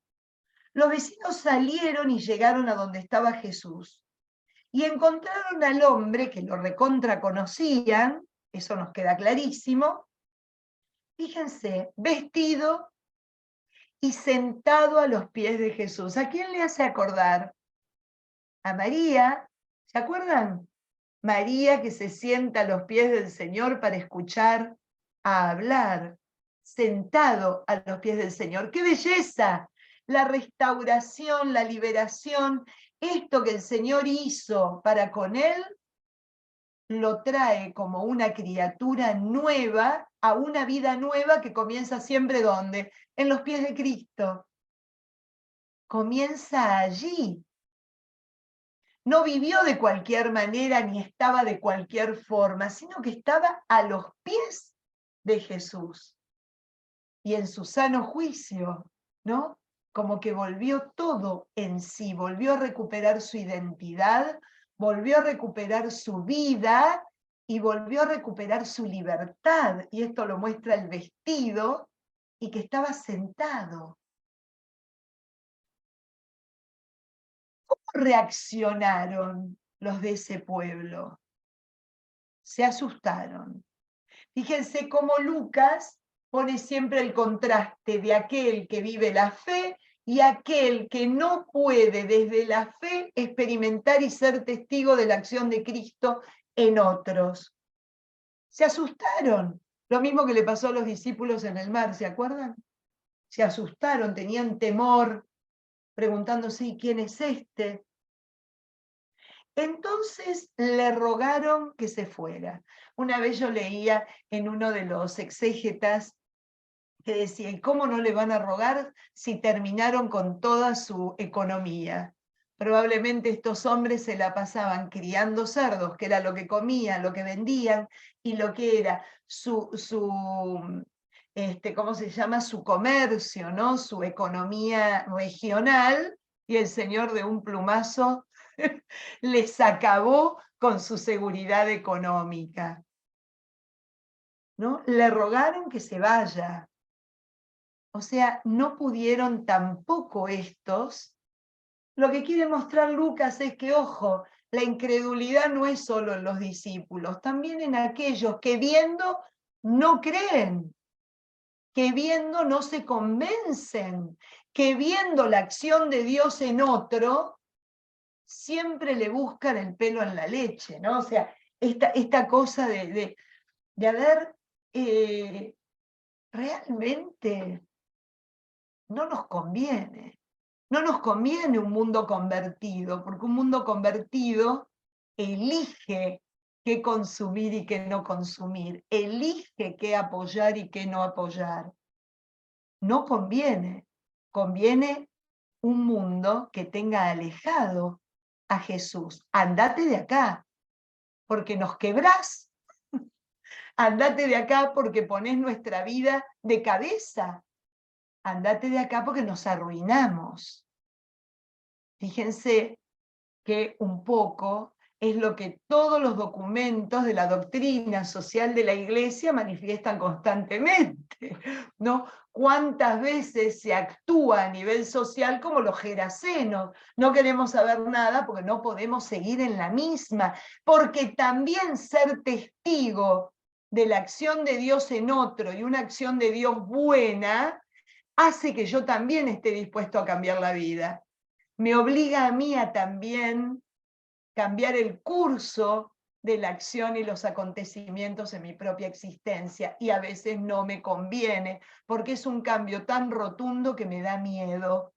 Los vecinos salieron y llegaron a donde estaba Jesús. Y encontraron al hombre, que lo recontra conocían, eso nos queda clarísimo, fíjense, vestido y sentado a los pies de Jesús. ¿A quién le hace acordar? A María, ¿se acuerdan? María que se sienta a los pies del Señor para escuchar a hablar, sentado a los pies del Señor. ¡Qué belleza! La restauración, la liberación, esto que el Señor hizo para con él, lo trae como una criatura nueva a una vida nueva que comienza siempre ¿dónde? En los pies de Cristo. Comienza allí. No vivió de cualquier manera ni estaba de cualquier forma, sino que estaba a los pies de Jesús y en su sano juicio, ¿no? Como que volvió todo en sí, volvió a recuperar su identidad, volvió a recuperar su vida y volvió a recuperar su libertad. Y esto lo muestra el vestido y que estaba sentado. ¿Cómo reaccionaron los de ese pueblo? Se asustaron. Fíjense cómo Lucas pone siempre el contraste de aquel que vive la fe y aquel que no puede desde la fe experimentar y ser testigo de la acción de Cristo en otros. Se asustaron, lo mismo que le pasó a los discípulos en el mar, ¿se acuerdan? Se asustaron, tenían temor, preguntándose, ¿y quién es este? Entonces le rogaron que se fuera. Una vez yo leía en uno de los exégetas que decía, ¿y cómo no le van a rogar si terminaron con toda su economía? Probablemente estos hombres se la pasaban criando cerdos, que era lo que comían, lo que vendían, y lo que era ¿cómo se llama? Su comercio, ¿no? Su economía regional, y el señor de un plumazo les acabó con su seguridad económica, ¿no? Le rogaron que se vaya. O sea, no pudieron tampoco estos. Lo que quiere mostrar Lucas es que, ojo, la incredulidad no es solo en los discípulos, también en aquellos que viendo no creen, que viendo no se convencen, que viendo la acción de Dios en otro, siempre le buscan el pelo en la leche, ¿no? O sea, esta cosa de haber realmente no nos conviene. No nos conviene un mundo convertido, porque un mundo convertido elige qué consumir y qué no consumir, elige qué apoyar y qué no apoyar. No conviene. Conviene un mundo que tenga alejado a Jesús. Andate de acá, porque nos quebrás. Andate de acá porque ponés nuestra vida de cabeza. Andate de acá porque nos arruinamos. Fíjense que un poco es lo que todos los documentos de la doctrina social de la Iglesia manifiestan constantemente, ¿no? ¿Cuántas veces se actúa a nivel social como los gerasenos? No queremos saber nada porque no podemos seguir en la misma, porque también ser testigo de la acción de Dios en otro y una acción de Dios buena hace que yo también esté dispuesto a cambiar la vida. Me obliga a mí a también cambiar el curso de la acción y los acontecimientos en mi propia existencia, y a veces no me conviene, porque es un cambio tan rotundo que me da miedo,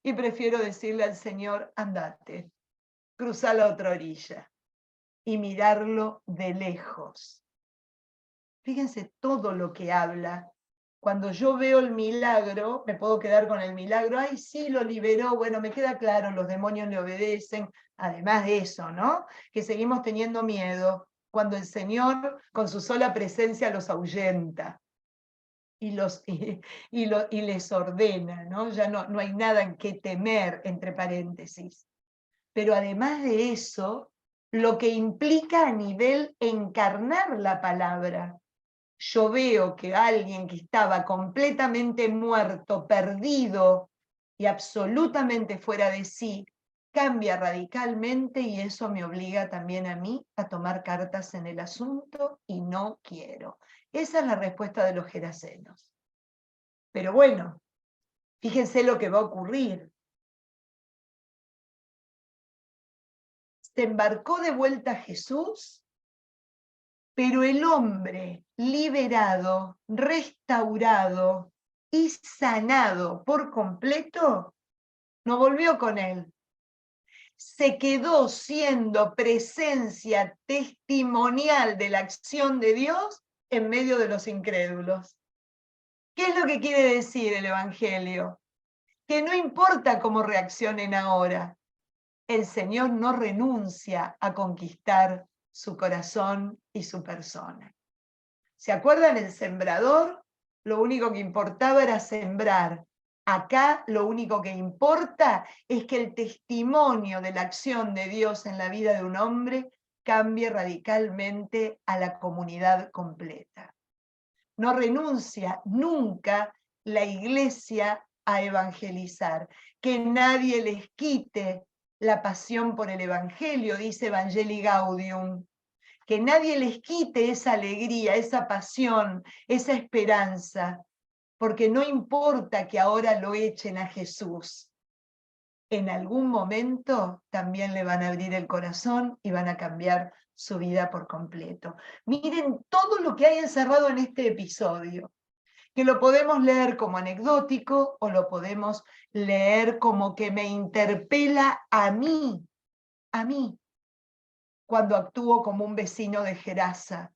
y prefiero decirle al Señor, andate, cruza la otra orilla, y mirarlo de lejos. Fíjense todo lo que habla. Cuando yo veo el milagro, me puedo quedar con el milagro, ay, sí, lo liberó, bueno, me queda claro, los demonios le obedecen, además de eso, ¿no? Que seguimos teniendo miedo cuando el Señor con su sola presencia los ahuyenta y les ordena, ¿no? Ya no hay nada en qué temer, entre paréntesis. Pero además de eso, lo que implica a nivel encarnar la palabra. Yo veo que alguien que estaba completamente muerto, perdido y absolutamente fuera de sí, cambia radicalmente, y eso me obliga también a mí a tomar cartas en el asunto, y no quiero. Esa es la respuesta de los gerasenos. Pero bueno, fíjense lo que va a ocurrir. Se embarcó de vuelta Jesús, pero el hombre liberado, restaurado y sanado por completo, no volvió con él. Se quedó siendo presencia testimonial de la acción de Dios en medio de los incrédulos. ¿Qué es lo que quiere decir el Evangelio? Que no importa cómo reaccionen ahora, el Señor no renuncia a conquistar su corazón y su persona. ¿Se acuerdan el sembrador? Lo único que importaba era sembrar. Acá lo único que importa es que el testimonio de la acción de Dios en la vida de un hombre cambie radicalmente a la comunidad completa. No renuncia nunca la Iglesia a evangelizar. Que nadie les quite la pasión por el Evangelio, dice Evangelii Gaudium. que nadie les quite esa alegría, esa pasión, esa esperanza, porque no importa que ahora lo echen a Jesús, en algún momento también le van a abrir el corazón y van a cambiar su vida por completo. Miren todo lo que hay encerrado en este episodio, que lo podemos leer como anecdótico o lo podemos leer como que me interpela a mí, cuando actúo como un vecino de Gerasa,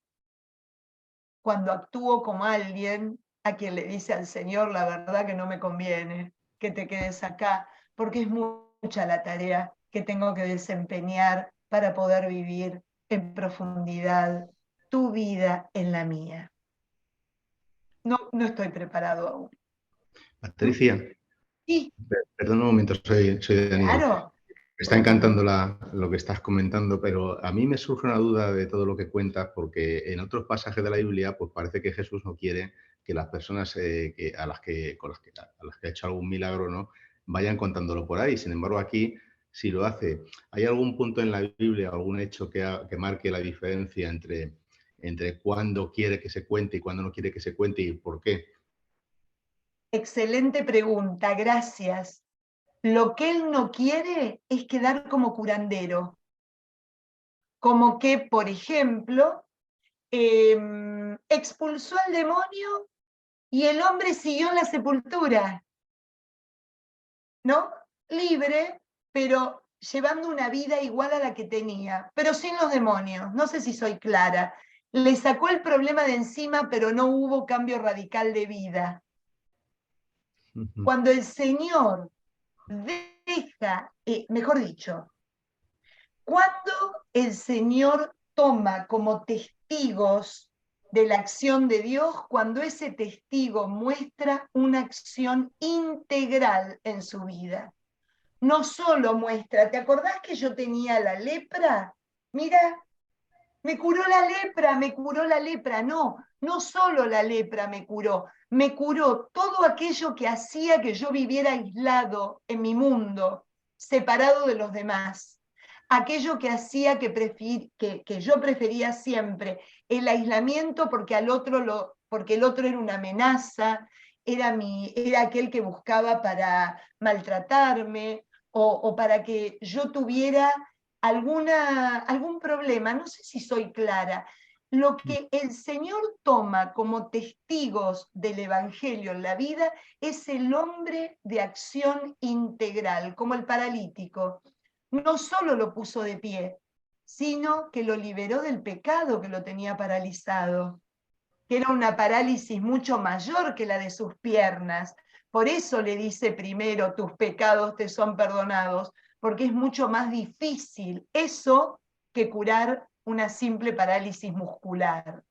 cuando actúo como alguien a quien le dice al Señor, la verdad que no me conviene que te quedes acá, porque es mucha la tarea que tengo que desempeñar para poder vivir en profundidad tu vida en la mía. No estoy preparado aún. Patricia, Sí, perdón un momento, soy Daniel. claro. Me está encantando lo que estás comentando, pero a mí me surge una duda de todo lo que cuentas, porque en otros pasajes de la Biblia, pues parece que Jesús no quiere que las personas a las que ha hecho algún milagro, ¿no?, vayan contándolo por ahí. Sin embargo, aquí sí lo hace. ¿Hay algún punto en la Biblia, algún hecho que marque la diferencia entre cuándo quiere que se cuente y cuándo no quiere que se cuente y por qué? Excelente pregunta, gracias. Lo que él no quiere es quedar como curandero. Como que, por ejemplo, expulsó al demonio y el hombre siguió en la sepultura, ¿no? Libre, pero llevando una vida igual a la que tenía, pero sin los demonios. No sé si soy clara. Le sacó el problema de encima, pero no hubo cambio radical de vida. Cuando el Señor deja, mejor dicho, cuando el Señor toma como testigos de la acción de Dios, cuando ese testigo muestra una acción integral en su vida. No solo muestra, ¿te acordás que yo tenía la lepra? Mira, me curó la lepra. No solo la lepra me curó todo aquello que hacía que yo viviera aislado en mi mundo, separado de los demás. Aquello que hacía que yo prefería siempre el aislamiento porque porque el otro era una amenaza, era aquel que buscaba para maltratarme o para que yo tuviera algún problema. No sé si soy clara. Lo que el Señor toma como testigos del Evangelio en la vida es el hombre de acción integral, como el paralítico. No solo lo puso de pie, sino que lo liberó del pecado que lo tenía paralizado, que era una parálisis mucho mayor que la de sus piernas. Por eso le dice primero, tus pecados te son perdonados, porque es mucho más difícil eso que curar una simple parálisis muscular.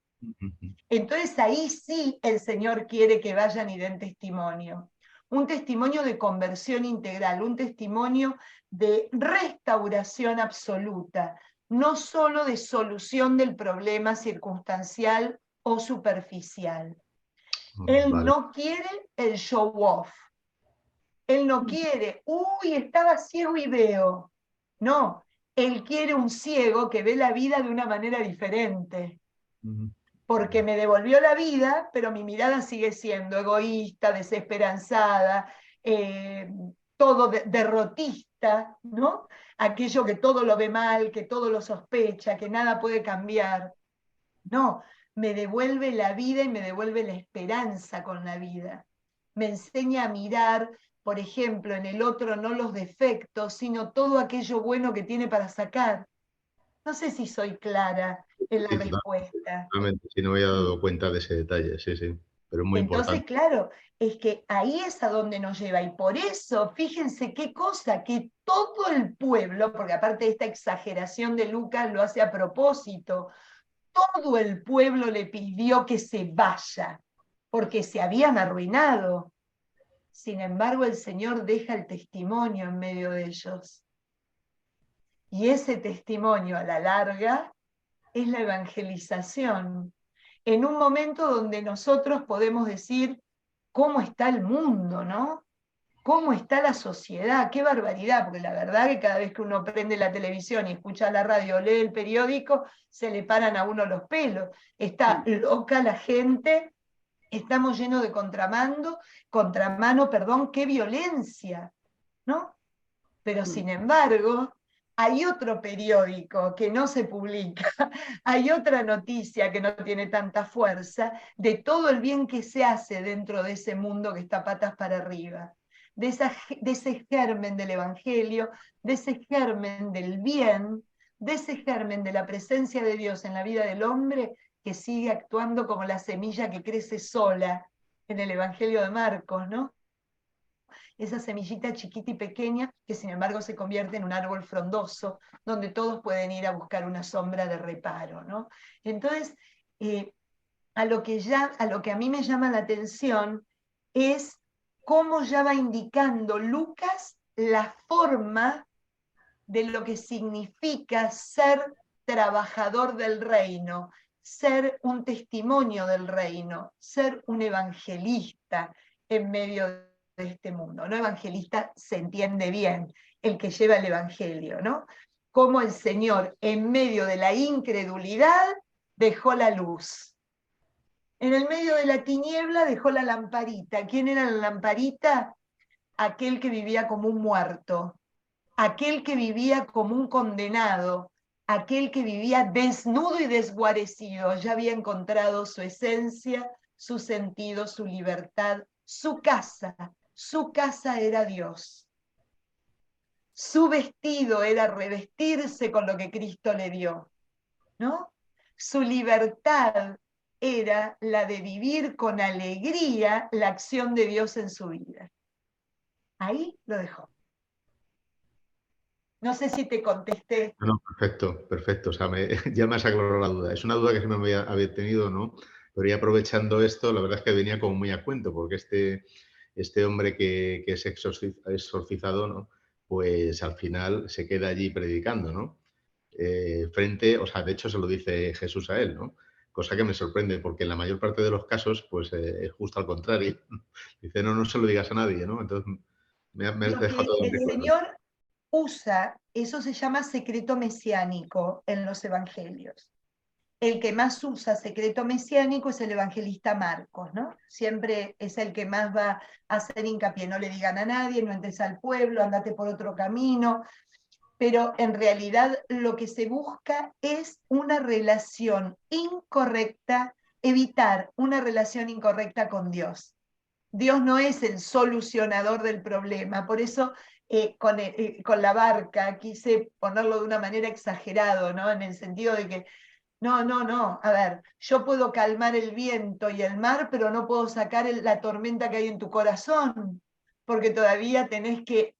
Entonces ahí sí el Señor quiere que vayan y den testimonio. Un testimonio de conversión integral, un testimonio de restauración absoluta, no solo de solución del problema circunstancial o superficial. Él Vale. no quiere el show off. Él no quiere, uy, estaba ciego y veo. No, él quiere un ciego que ve la vida de una manera diferente. Porque me devolvió la vida, pero mi mirada sigue siendo egoísta, desesperanzada, todo derrotista, ¿no? Aquello que todo lo ve mal, que todo lo sospecha, que nada puede cambiar. No, me devuelve la vida y me devuelve la esperanza con la vida. Me enseña a mirar, por ejemplo, en el otro no los defectos, sino todo aquello bueno que tiene para sacar. No sé si soy clara en la Sí, respuesta. totalmente. Sí, no me había dado cuenta de ese detalle, sí, sí. Pero es muy Entonces, importante. claro, es que ahí es a donde nos lleva. Y por eso, fíjense qué cosa, que todo el pueblo, porque aparte de esta exageración de Lucas lo hace a propósito, todo el pueblo le pidió que se vaya, porque se habían arruinado. Sin embargo, el Señor deja el testimonio en medio de ellos. Y ese testimonio a la larga es la evangelización. En un momento donde nosotros podemos decir, ¿cómo está el mundo, no? cómo está la sociedad, qué barbaridad, porque la verdad que cada vez que uno prende la televisión y escucha la radio o lee el periódico, se le paran a uno los pelos. Está loca la gente, estamos llenos de contramano, perdón, qué violencia, ¿no? Pero sin embargo, hay otro periódico que no se publica, hay otra noticia que no tiene tanta fuerza de todo el bien que se hace dentro de ese mundo que está patas para arriba, de ese germen del Evangelio, de ese germen del bien, de ese germen de la presencia de Dios en la vida del hombre que sigue actuando como la semilla que crece sola en el Evangelio de Marcos, ¿no? Esa semillita chiquita y pequeña que sin embargo se convierte en un árbol frondoso, donde todos pueden ir a buscar una sombra de reparo, ¿no? Entonces, a lo que a mí me llama la atención es cómo ya va indicando Lucas la forma de lo que significa ser trabajador del reino, ser un testimonio del reino, ser un evangelista en medio de este mundo. ¿No? Evangelista se entiende bien, el que lleva el evangelio, ¿no? Cómo el Señor, en medio de la incredulidad, dejó la luz. En el medio de la tiniebla dejó la lamparita. ¿Quién era la lamparita? Aquel que vivía como un muerto, aquel que vivía como un condenado, aquel que vivía desnudo y desguarecido, ya había encontrado su esencia, su sentido, su libertad, su casa era Dios. Su vestido era revestirse con lo que Cristo le dio, ¿no? Su libertad era la de vivir con alegría la acción de Dios en su vida. Ahí lo dejó. No sé si te contesté. No, perfecto, perfecto. O sea, ya me has aclarado la duda. Es una duda que siempre me había tenido, ¿no? Pero ya aprovechando esto, la verdad es que venía como muy a cuento, porque este hombre que es exorcizado, ¿no? Pues al final se queda allí predicando, ¿no? O sea, de hecho se lo dice Jesús a él, ¿no? Cosa que me sorprende, porque en la mayor parte de los casos, pues es justo al contrario. Dice, no se lo digas a nadie, ¿no? Entonces me has Lo dejado que totalmente el claro. Señor usa, eso se llama secreto mesiánico en los evangelios. El que más usa secreto mesiánico es el evangelista Marcos, ¿no? Siempre es el que más va a hacer hincapié, no le digan a nadie, no entres al pueblo, andate por otro camino, pero en realidad lo que se busca es una relación incorrecta, evitar una relación incorrecta con Dios. Dios no es el solucionador del problema, por eso con la barca quise ponerlo de una manera exagerada, ¿no? En el sentido de que no, a ver, yo puedo calmar el viento y el mar, pero no puedo sacar la tormenta que hay en tu corazón, porque todavía tenés que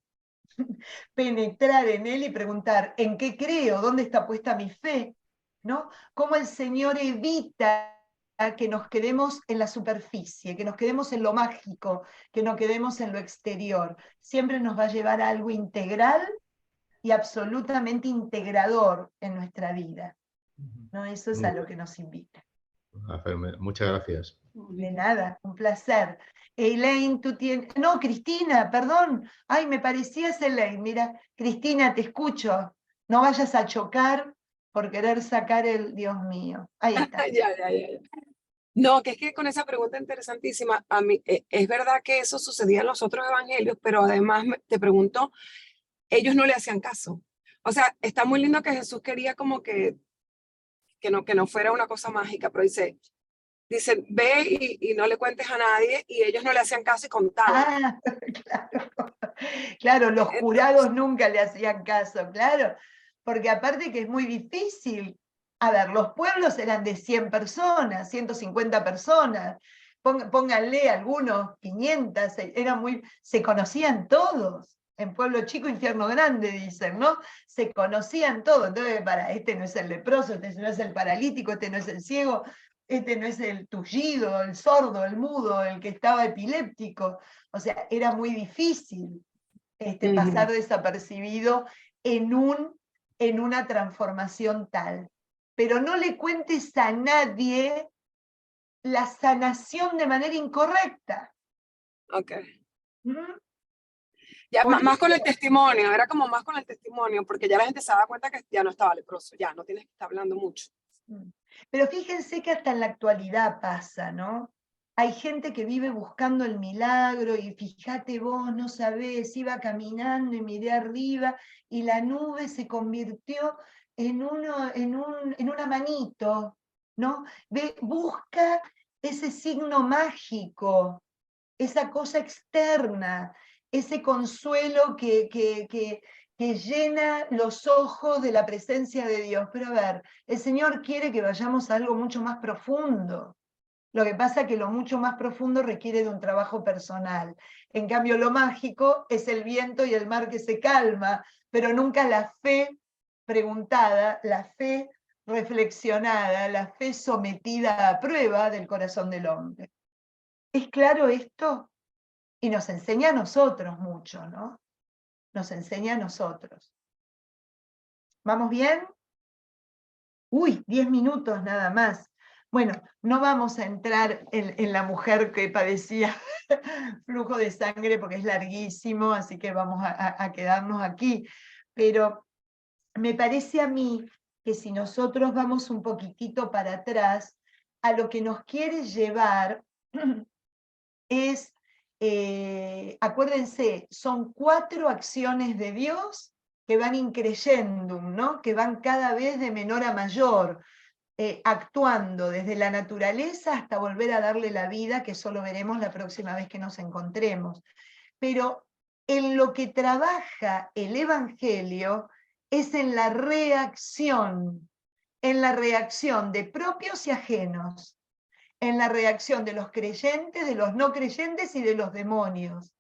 penetrar en él y preguntar, ¿en qué creo? ¿Dónde está puesta mi fe? ¿No? Cómo el Señor evita que nos quedemos en la superficie, que nos quedemos en lo mágico, que nos quedemos en lo exterior. Siempre nos va a llevar a algo integral y absolutamente integrador en nuestra vida. ¿No? Eso es a lo que nos invita. Muchas gracias. De nada, un placer. Elaine, tú tienes... No, Cristina, perdón. Ay, me parecías Elaine. Mira, Cristina, te escucho. No vayas a chocar por querer sacar el... Dios mío. Ahí está. Ya. No, que es que con esa pregunta interesantísima, a mí, es verdad que eso sucedía en los otros evangelios, pero además te pregunto, ellos no le hacían caso. O sea, está muy lindo que Jesús quería como que no fuera una cosa mágica, pero dice, ve y no le cuentes a nadie, y ellos no le hacían caso y contaban. Ah, claro. Claro, los jurados nunca le hacían caso, claro. Porque aparte que es muy difícil. A ver, los pueblos eran de 100 personas, 150 personas. Pónganle algunos, 500, se conocían todos. En pueblo chico, infierno grande, dicen, ¿no? Se conocían todos. Entonces, este no es el leproso, este no es el paralítico, este no es el ciego, este no es el tullido, el sordo, el mudo, el que estaba epiléptico. O sea, era muy difícil pasar desapercibido en una transformación tal. Pero no le cuentes a nadie la sanación de manera incorrecta. Ok. ¿Mm? Ya Porque- más con el testimonio, era como más con el testimonio, porque ya la gente se daba cuenta que ya no estaba leproso, ya no tienes que estar hablando mucho. Pero fíjense que hasta en la actualidad pasa, ¿no? Hay gente que vive buscando el milagro y fíjate vos, no sabés, iba caminando y miré arriba y la nube se convirtió en una manito, ¿no? Busca ese signo mágico, esa cosa externa, ese consuelo que llena los ojos de la presencia de Dios. Pero a ver, el Señor quiere que vayamos a algo mucho más profundo. Lo que pasa es que lo mucho más profundo requiere de un trabajo personal. En cambio, lo mágico es el viento y el mar que se calma, pero nunca la fe preguntada, la fe reflexionada, la fe sometida a prueba del corazón del hombre. ¿Es claro esto? Y nos enseña a nosotros mucho, ¿no? Nos enseña a nosotros. ¿Vamos bien? Uy, 10 minutos nada más. Bueno, no vamos a entrar en la mujer que padecía flujo de sangre porque es larguísimo, así que vamos a quedarnos aquí. Pero me parece a mí que si nosotros vamos un poquitito para atrás, a lo que nos quiere llevar es, acuérdense, son 4 acciones de Dios que van increyendum, ¿no? Que van cada vez de menor a mayor, actuando desde la naturaleza hasta volver a darle la vida, que eso lo veremos la próxima vez que nos encontremos. Pero en lo que trabaja el Evangelio es en la reacción de propios y ajenos, en la reacción de los creyentes, de los no creyentes y de los demonios,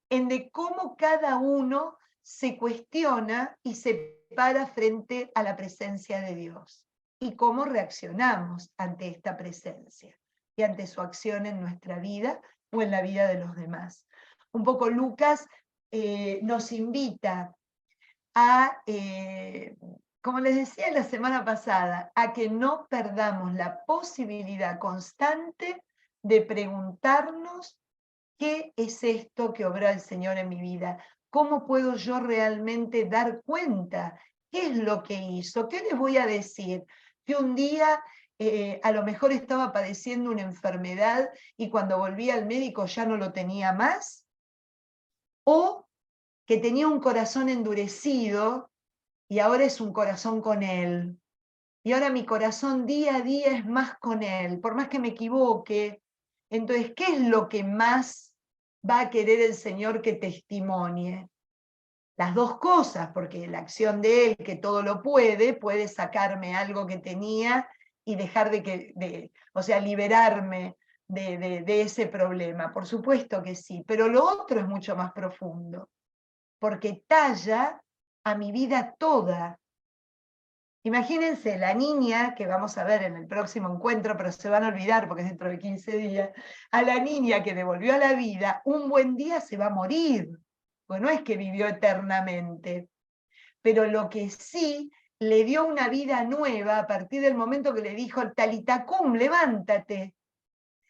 en de cómo cada uno se cuestiona y se para frente a la presencia de Dios y cómo reaccionamos ante esta presencia y ante su acción en nuestra vida o en la vida de los demás. Un poco Lucas nos invita a, como les decía la semana pasada, a que no perdamos la posibilidad constante de preguntarnos qué es esto que obra el Señor en mi vida, cómo puedo yo realmente dar cuenta, qué es lo que hizo, qué les voy a decir, que un día a lo mejor estaba padeciendo una enfermedad y cuando volví al médico ya no lo tenía más, o que tenía un corazón endurecido y ahora es un corazón con Él. Y ahora mi corazón día a día es más con Él, por más que me equivoque. Entonces, ¿qué es lo que más va a querer el Señor que testimonie? Las dos cosas, porque la acción de Él, que todo lo puede sacarme algo que tenía y dejar o sea, liberarme de ese problema. Por supuesto que sí, pero lo otro es mucho más profundo, porque talla a mi vida toda. Imagínense la niña, que vamos a ver en el próximo encuentro, pero se van a olvidar porque es dentro de 15 días, a la niña que devolvió a la vida, un buen día se va a morir, pues no es que vivió eternamente, pero lo que sí le dio una vida nueva a partir del momento que le dijo, Talitacum, levántate.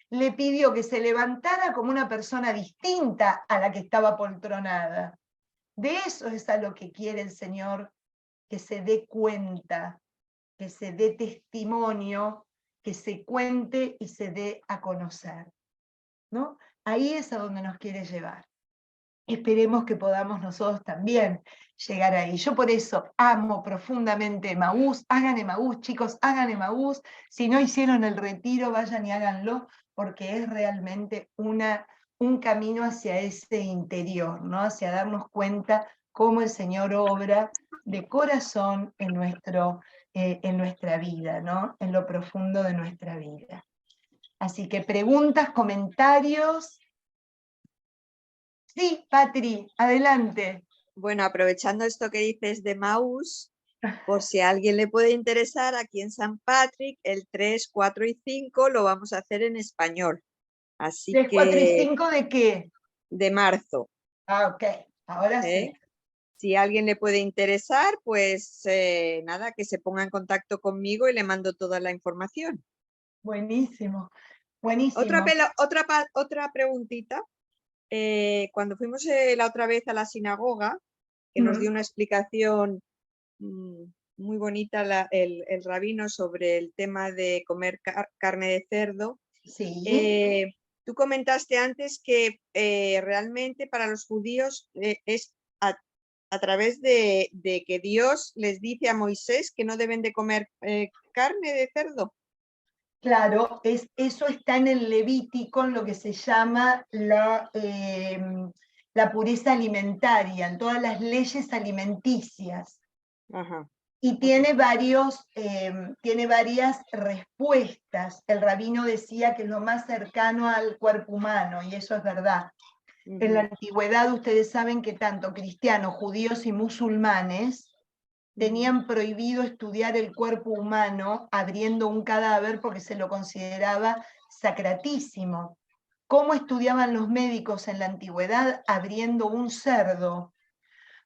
Le pidió que se levantara como una persona distinta a la que estaba poltronada. De eso es a lo que quiere el Señor, que se dé cuenta, que se dé testimonio, que se cuente y se dé a conocer, ¿no? Ahí es a donde nos quiere llevar. Esperemos que podamos nosotros también llegar ahí. Yo por eso amo profundamente Emaús. Hagan Emaús, chicos, hagan Emaús. Si no hicieron el retiro, vayan y háganlo, porque es realmente un camino hacia ese interior, ¿no? Hacia darnos cuenta cómo el Señor obra de corazón en nuestra vida, ¿no? En lo profundo de nuestra vida. Así que preguntas, comentarios. Sí, Patri, adelante. Bueno, aprovechando esto que dices de Maús, por si a alguien le puede interesar, aquí en San Patrick, el 3, 4 y 5 lo vamos a hacer en español. Así 3, 4 y que 5 ¿de qué? de marzo. Ah, ok, ahora sí. Si a alguien le puede interesar, pues nada, que se ponga en contacto conmigo y le mando toda la información. Buenísimo, buenísimo. Otra preguntita. cuando fuimos la otra vez a la sinagoga, que nos dio una explicación muy bonita el rabino sobre el tema de comer carne de cerdo. Sí. Tú comentaste antes que realmente para los judíos es a través de que Dios les dice a Moisés que no deben de comer carne de cerdo. Claro, eso está en el Levítico, en lo que se llama la pureza alimentaria, en todas las leyes alimenticias. Ajá. Y tiene varias respuestas. El rabino decía que es lo más cercano al cuerpo humano, y eso es verdad. En la antigüedad ustedes saben que tanto cristianos, judíos y musulmanes tenían prohibido estudiar el cuerpo humano abriendo un cadáver porque se lo consideraba sacratísimo. ¿Cómo estudiaban los médicos en la antigüedad? Abriendo un cerdo,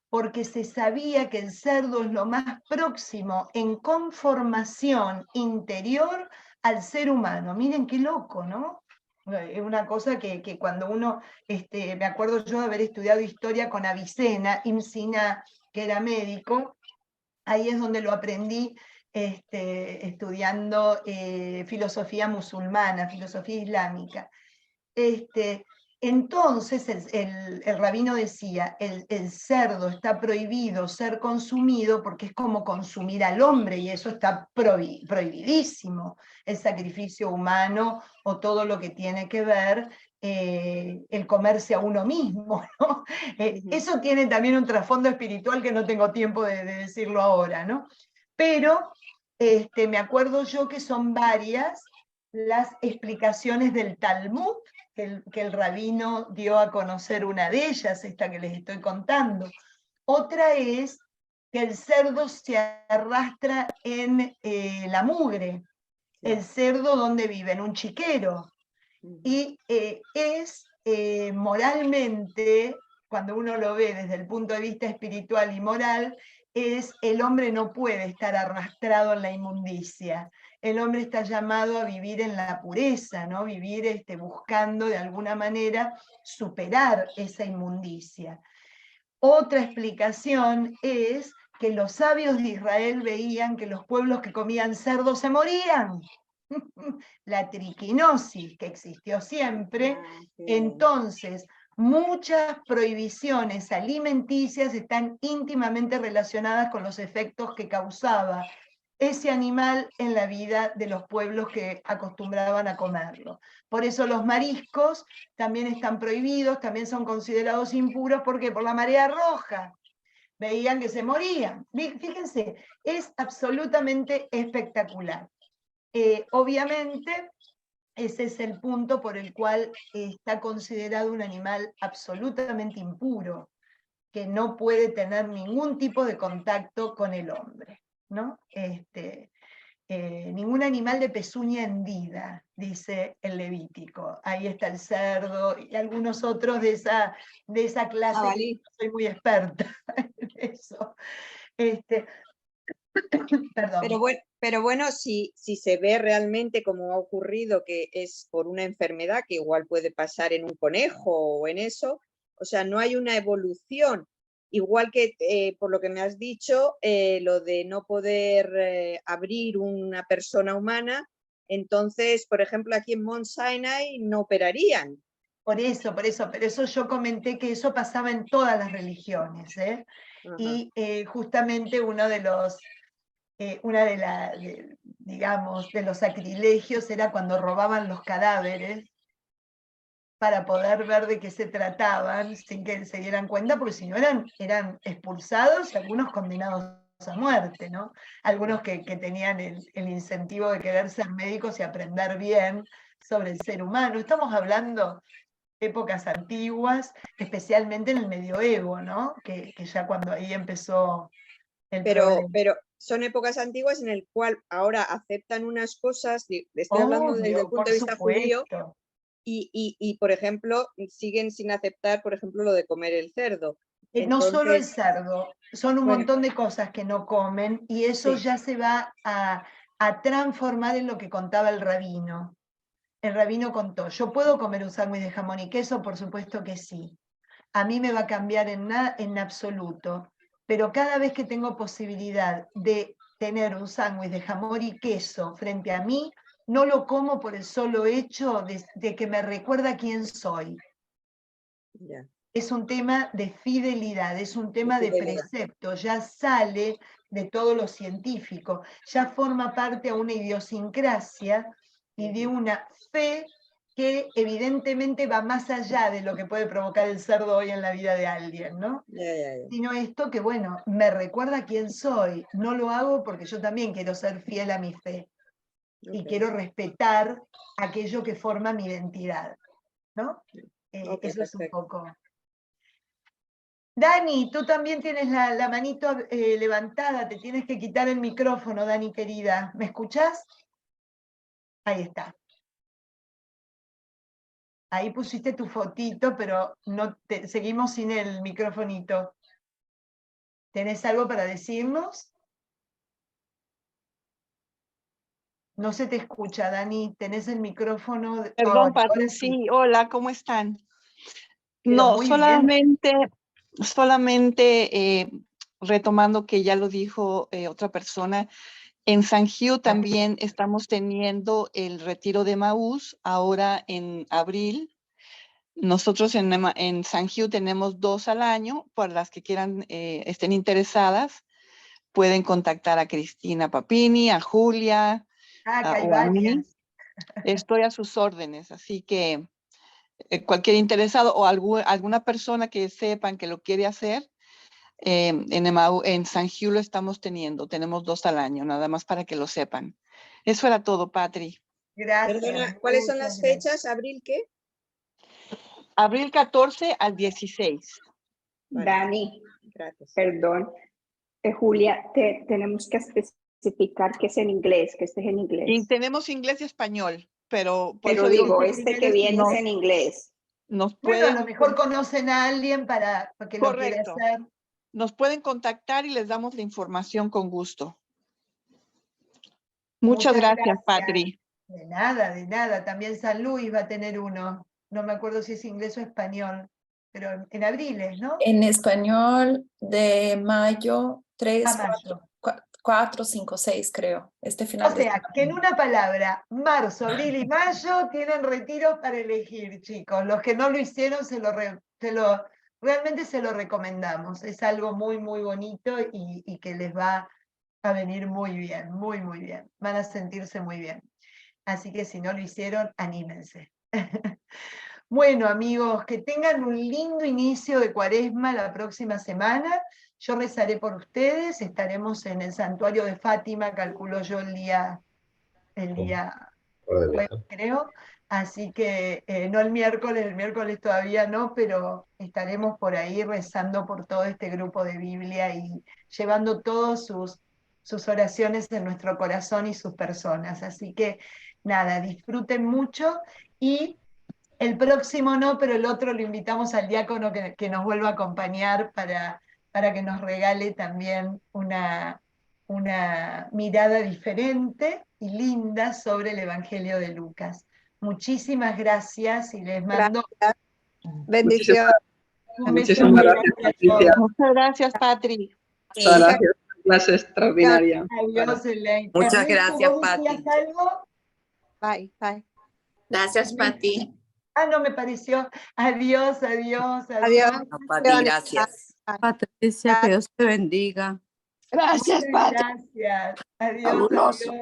porque se sabía que el cerdo es lo más próximo en conformación interior al ser humano. Miren qué loco, ¿no? Es una cosa que cuando uno, me acuerdo yo de haber estudiado historia con Avicena, Imsina, que era médico, ahí es donde lo aprendí estudiando filosofía musulmana, filosofía islámica. Entonces el rabino decía, el cerdo está prohibido ser consumido porque es como consumir al hombre y eso está prohibidísimo, el sacrificio humano o todo lo que tiene que ver el comerse a uno mismo, ¿no? Eso tiene también un trasfondo espiritual que no tengo tiempo de decirlo ahora, ¿no? Pero me acuerdo yo que son varias las explicaciones del Talmud, que el rabino dio a conocer una de ellas, esta que les estoy contando. Otra es que el cerdo se arrastra en la mugre. El cerdo, ¿dónde vive? En un chiquero. Y es moralmente, cuando uno lo ve desde el punto de vista espiritual y moral, el hombre no puede estar arrastrado en la inmundicia. El hombre está llamado a vivir en la pureza, ¿no? Vivir buscando de alguna manera superar esa inmundicia. Otra explicación es que los sabios de Israel veían que los pueblos que comían cerdo se morían. La triquinosis que existió siempre. Entonces, muchas prohibiciones alimenticias están íntimamente relacionadas con los efectos que causaba ese animal en la vida de los pueblos que acostumbraban a comerlo. Por eso los mariscos también están prohibidos, también son considerados impuros, ¿por qué? Por la marea roja. Veían que se morían. Fíjense, es absolutamente espectacular. Obviamente, ese es el punto por el cual está considerado un animal absolutamente impuro, que no puede tener ningún tipo de contacto con el hombre, ¿no? Ningún animal de pezuña hendida, dice el Levítico. Ahí está el cerdo y algunos otros de esa clase. Jabalí. Soy muy experta en eso. Perdón. Pero bueno, si se ve realmente como ha ocurrido, que es por una enfermedad que igual puede pasar en un conejo o en eso, o sea, no hay una evolución. Igual que por lo que me has dicho, lo de no poder abrir una persona humana, entonces, por ejemplo, aquí en Mount Sinai no operarían. Por eso, pero eso yo comenté que eso pasaba en todas las religiones, ¿eh? Y justamente uno de los, digamos, de los sacrilegios era cuando robaban los cadáveres para poder ver de qué se trataban sin que se dieran cuenta, porque si no eran expulsados y algunos condenados a muerte, ¿no? Algunos que tenían el incentivo de querer ser médicos y aprender bien sobre el ser humano. Estamos hablando épocas antiguas, especialmente en el medioevo, ¿no? Que ya cuando ahí empezó el problema. Pero son épocas antiguas en el cual ahora aceptan unas cosas, estoy hablando desde el punto de vista judío, y por ejemplo, siguen sin aceptar, por ejemplo, lo de comer el cerdo. No solo el cerdo, son un montón de cosas que no comen y eso ya se va a transformar en lo que contaba el rabino. el rabino contó, ¿yo puedo comer un sándwich de jamón y queso? Por supuesto que sí. A mí me va a cambiar en absoluto, pero cada vez que tengo posibilidad de tener un sándwich de jamón y queso frente a mí, no lo como por el solo hecho de que me recuerda quién soy. Ya. Es un tema de fidelidad, es un tema de Fidelidad. precepto, ya sale de todo lo científico, ya forma parte a una idiosincrasia y de una fe que evidentemente va más allá de lo que puede provocar el cerdo hoy en la vida de alguien, ¿no? Ya. Sino esto que, bueno, me recuerda quién soy, no lo hago porque yo también quiero ser fiel a mi fe y Ok. quiero respetar aquello que forma mi identidad, ¿no? Ok, Eso es un perfecto. poco... Dani, tú también tienes la manito levantada, te tienes que quitar el micrófono, Dani querida. ¿Me escuchás? Ahí está. Ahí pusiste tu fotito, pero no seguimos sin el microfonito. ¿Tenés algo para decirnos? No se te escucha, Dani. ¿Tenés el micrófono? Perdón, Ahora Pati, sí. sí, hola, ¿cómo están? Pero No, muy bien. solamente retomando que ya lo dijo otra persona, en San Gil también estamos teniendo el retiro de Maús ahora en abril. Nosotros en San Gil tenemos 2 al año, para las que quieran, estén interesadas, pueden contactar a Cristina Papini, a Julia Acá hay o a mí. varias. Estoy a sus órdenes, así que cualquier interesado o alguna persona que sepan que lo quiere hacer, en San Gil lo estamos teniendo. Tenemos 2 al año, nada más para que lo sepan. Eso era todo, Patri. Gracias. Perdona, ¿cuáles son muchas las gracias. fechas? ¿Abril qué? Abril 14 al 16. Vale. Dani, Gracias. perdón. Julia, tenemos que especificar que es en inglés, que esté en Y inglés. tenemos inglés y español, pero por Pero eso digo, digo, Este este que primero es viene es inglés. en inglés. nos Bueno, a lo pueden, mejor conocen a alguien para que lo quiera correcto, hacer. nos pueden contactar y les damos la información con gusto. Muchas gracias, Patri. De nada. También San Luis va a tener uno. No me acuerdo si es inglés o español, pero en abril es, ¿no? En español de mayo 3, A mayo. 4, 5, 6 creo. Este O final de sea, que en una palabra, marzo, abril y mayo tienen retiros para elegir, chicos. Los que no lo hicieron realmente se lo recomendamos. Es algo muy, muy bonito y que les va a venir muy bien, muy, muy bien. Van a sentirse muy bien. Así que si no lo hicieron, anímense. Bueno, amigos, que tengan un lindo inicio de Cuaresma la próxima semana. Yo rezaré por ustedes, estaremos en el santuario de Fátima, calculo yo el día jueves, creo. Así que no el miércoles todavía no, pero estaremos por ahí rezando por todo este grupo de Biblia y llevando todas sus oraciones en nuestro corazón y sus personas. Así que nada, disfruten mucho y el próximo no, pero el otro lo invitamos al diácono que nos vuelva a acompañar para que nos regale también una mirada diferente y linda sobre el Evangelio de Lucas. Muchísimas gracias y les mando Bendiciones. un beso Muchísimas muy gracias, grande a Patricia. todos. Muchas gracias, Patri. Muchas gracias. Clase extraordinaria. Adiós, Elaine. Muchas Ernesto, gracias, ¿vos decías Pati. algo? Bye, bye. Gracias, Pati. Ah, no me pareció. Adiós. Adiós. No, Pati, gracias. Patricia, que Dios te bendiga. Gracias, Muchas Pati. gracias. Adiós, Fabuloso.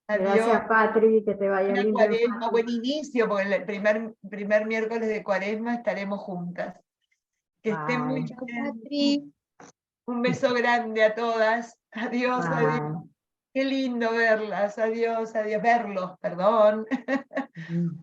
adiós. Gracias, Patri, que te vaya Buena lindo en Cuaresma, Fátima. buen inicio, porque el primer miércoles de Cuaresma estaremos juntas. Que estén muy Bye. bien. Un beso grande a todas. Adiós, adiós. Bye. Qué lindo verlas. Adiós, adiós. Verlos, perdón.